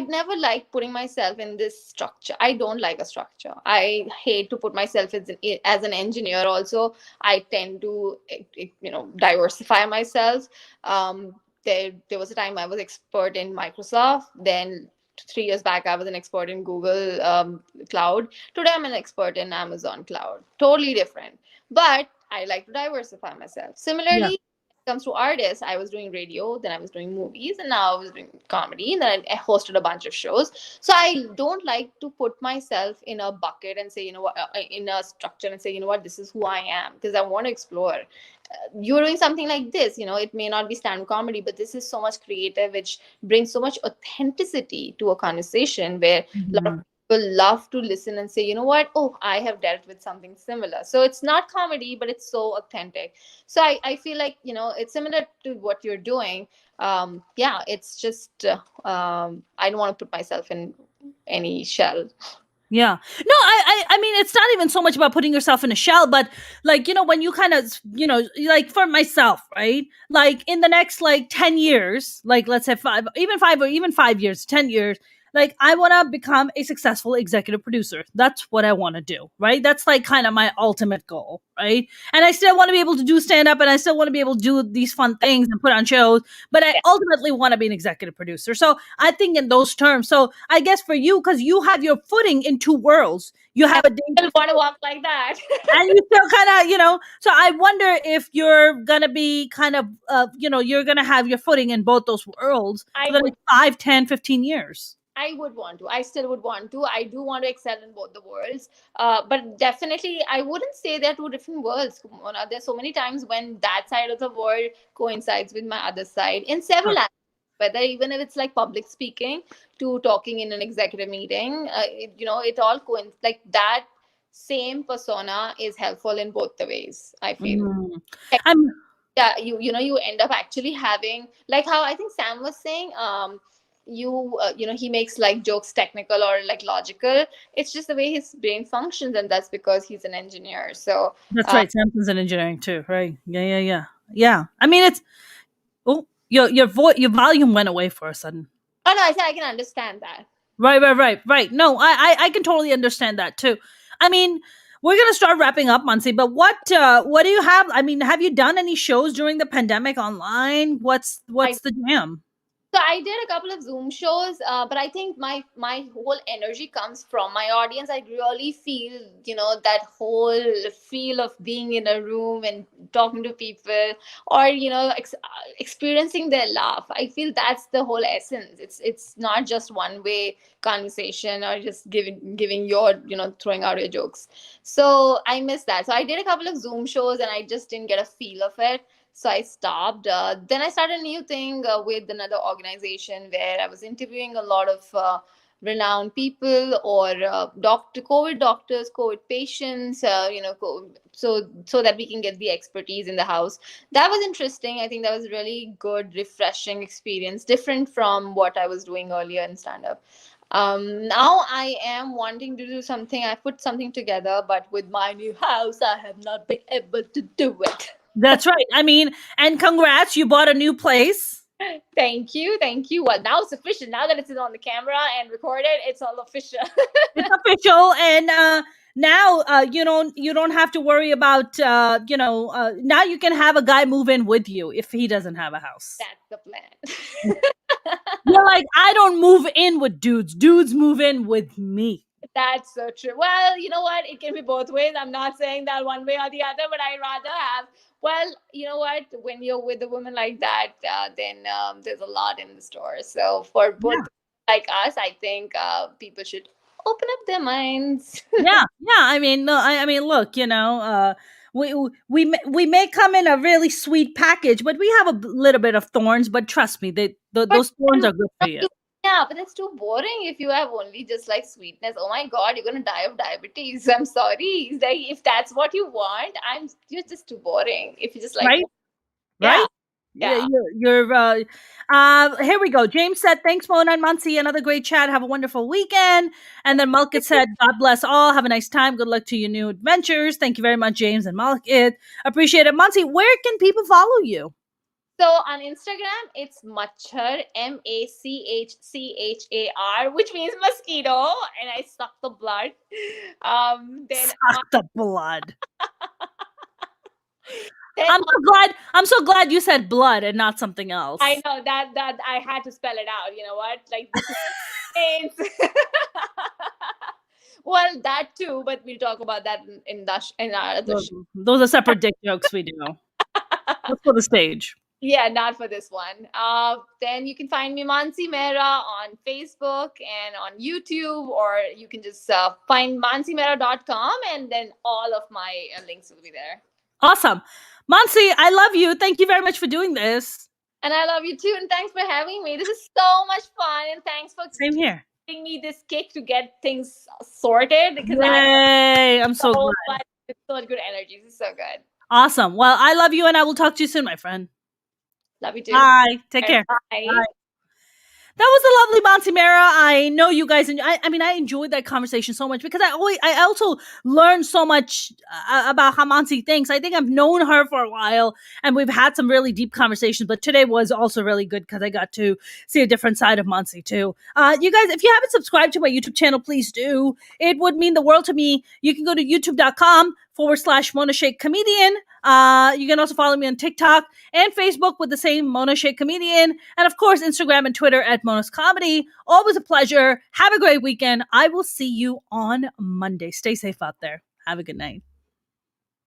never like putting myself in this structure. I don't like a structure. I hate to put myself as an engineer. Also, I tend to, diversify myself. There was a time I was expert in Microsoft. Then 3 years back, I was an expert in Google Cloud. Today, I'm an expert in Amazon Cloud. Totally different. But I like to diversify myself. Yeah. Similarly, comes to artists, I was doing radio, then I was doing movies, and now I was doing comedy, and then I hosted a bunch of shows. So I don't like to put myself in a bucket and say, in a structure and say, you know what, this is who I am, because I want to explore. You're doing something like this, it may not be stand-up comedy, but this is so much creative, which brings so much authenticity to a conversation where a lot of Mhm. people love to listen and say, you know what, oh, I have dealt with something similar. So it's not comedy, but it's so authentic. So I feel like, it's similar to what you're doing. It's just I don't want to put myself in any shell. Yeah. No, I mean, it's not even so much about putting yourself in a shell, but like, when you kind of, like for myself, right? Like in the next like 10 years, like let's say 5 years, 10 years, like I want to become a successful executive producer. That's what I want to do, right? That's like kind of my ultimate goal, right? And I still want to be able to do stand up and I still want to be able to do these fun things and put on shows, but I Yeah. ultimately want to be an executive producer. So I think in those terms. So I guess for you, because you have your footing in two worlds, you have a day I still want to walk like that. and you still kind of, so I wonder if you're going to be kind of, you're going to have your footing in both those worlds I for the would. next 5, 10, 15 years. I would want to. I still would want to. I do want to excel in both the worlds. But definitely, I wouldn't say they're two different worlds. Mona. There's so many times when that side of the world coincides with my other side in several aspects. Whether even if it's like public speaking to talking in an executive meeting, it all coincides. Like that same persona is helpful in both the ways. I feel. Mm. I'm Yeah, you end up actually having like how I think Sam was saying, he makes like jokes technical or like logical. It's just the way his brain functions, and that's because he's an engineer. So That's right. Samson's in engineering too, right? Yeah. I mean, it's your volume went away for a sudden. oh no, I said I can understand that. Right. No, I can totally understand that too. I mean, we're gonna start wrapping up, Mansi. But what do you have? I mean, have you done any shows during the pandemic online? I What's the jam? So I did a couple of Zoom shows, but I think my whole energy comes from my audience. I really feel, that whole feel of being in a room and talking to people, or experiencing their laugh. I feel that's the whole essence. It's not just one way conversation or just giving your throwing out your jokes. So I miss that. So I did a couple of Zoom shows, and I just didn't get a feel of it, so I stopped. Then I started a new thing with another organization where I was interviewing a lot of renowned people or COVID doctors, COVID patients, so that we can get the expertise in the house. That was interesting. I think that was really good, refreshing experience, different from what I was doing earlier in stand up. Now I am wanting to do something. I put something together, but with my new house, I have not been able to do it. That's right. I mean, and congrats, you bought a new place. Thank you, thank you. Well, now it's official. Now that it's on the camera and recorded, it's all official. It's official, and now you don't have to worry about now you can have a guy move in with you if he doesn't have a house. That's the plan. You're like, I don't move in with dudes. Dudes move in with me. That's so true. Well, you know what? It can be both ways. I'm not saying that one way or the other, but I rather have. Well, you know what? When you're with a woman like that, then there's a lot in the store. So for both like us, I think people should open up their minds. Yeah. I mean, no, I mean, look, we may come in a really sweet package, but we have a little bit of thorns. But trust me, those thorns are good for you. Yeah, but it's too boring if you have only just like sweetness. Oh my God, you're gonna die of diabetes. I'm sorry. It's like if that's what you want, you're just too boring. If you just like Right? yeah. Right? Yeah. Here we go. James said, thanks, Mona and Mansi. Another great chat. Have a wonderful weekend. And then Malkit said, God bless all. Have a nice time. Good luck to your new adventures. Thank you very much, James and Malkit. Appreciate it. Mansi, where can people follow you? So on Instagram, it's Machhar, Machchar, which means mosquito, and I suck the blood. Then Suck the blood. then I'm so glad you said blood and not something else. I know that I had to spell it out. You know what? Like this is well, that too, but we'll talk about that in our other show. Those are separate dick jokes we do. That's for the stage. Yeah, not for this one. Then you can find me Mansi Mehra on Facebook and on YouTube, or you can just find mansimehra.com, and then all of my links will be there. Awesome. Mansi, I love you. Thank you very much for doing this. And I love you too, and thanks for having me. This is so much fun, and thanks for Same here. giving me this kick to get things sorted, because I'm so glad. It's so much good energy. This is so good. Awesome. Well, I love you, and I will talk to you soon, my friend. Love you too. Bye. Take care. Bye. Bye. That was the lovely Mansi Mehra. I know you guys, and I enjoyed that conversation so much because I also learned so much about how Mansi thinks. I think I've known her for a while, and we've had some really deep conversations. But today was also really good because I got to see a different side of Mansi too. You guys, if you haven't subscribed to my YouTube channel, please do. It would mean the world to me. You can go to youtube.com/Mona Sheikh Comedian. You can also follow me on TikTok and Facebook with the same Mona Sheikh Comedian. And of course, Instagram and Twitter at Mona's Comedy. Always a pleasure. Have a great weekend. I will see you on Monday. Stay safe out there. Have a good night.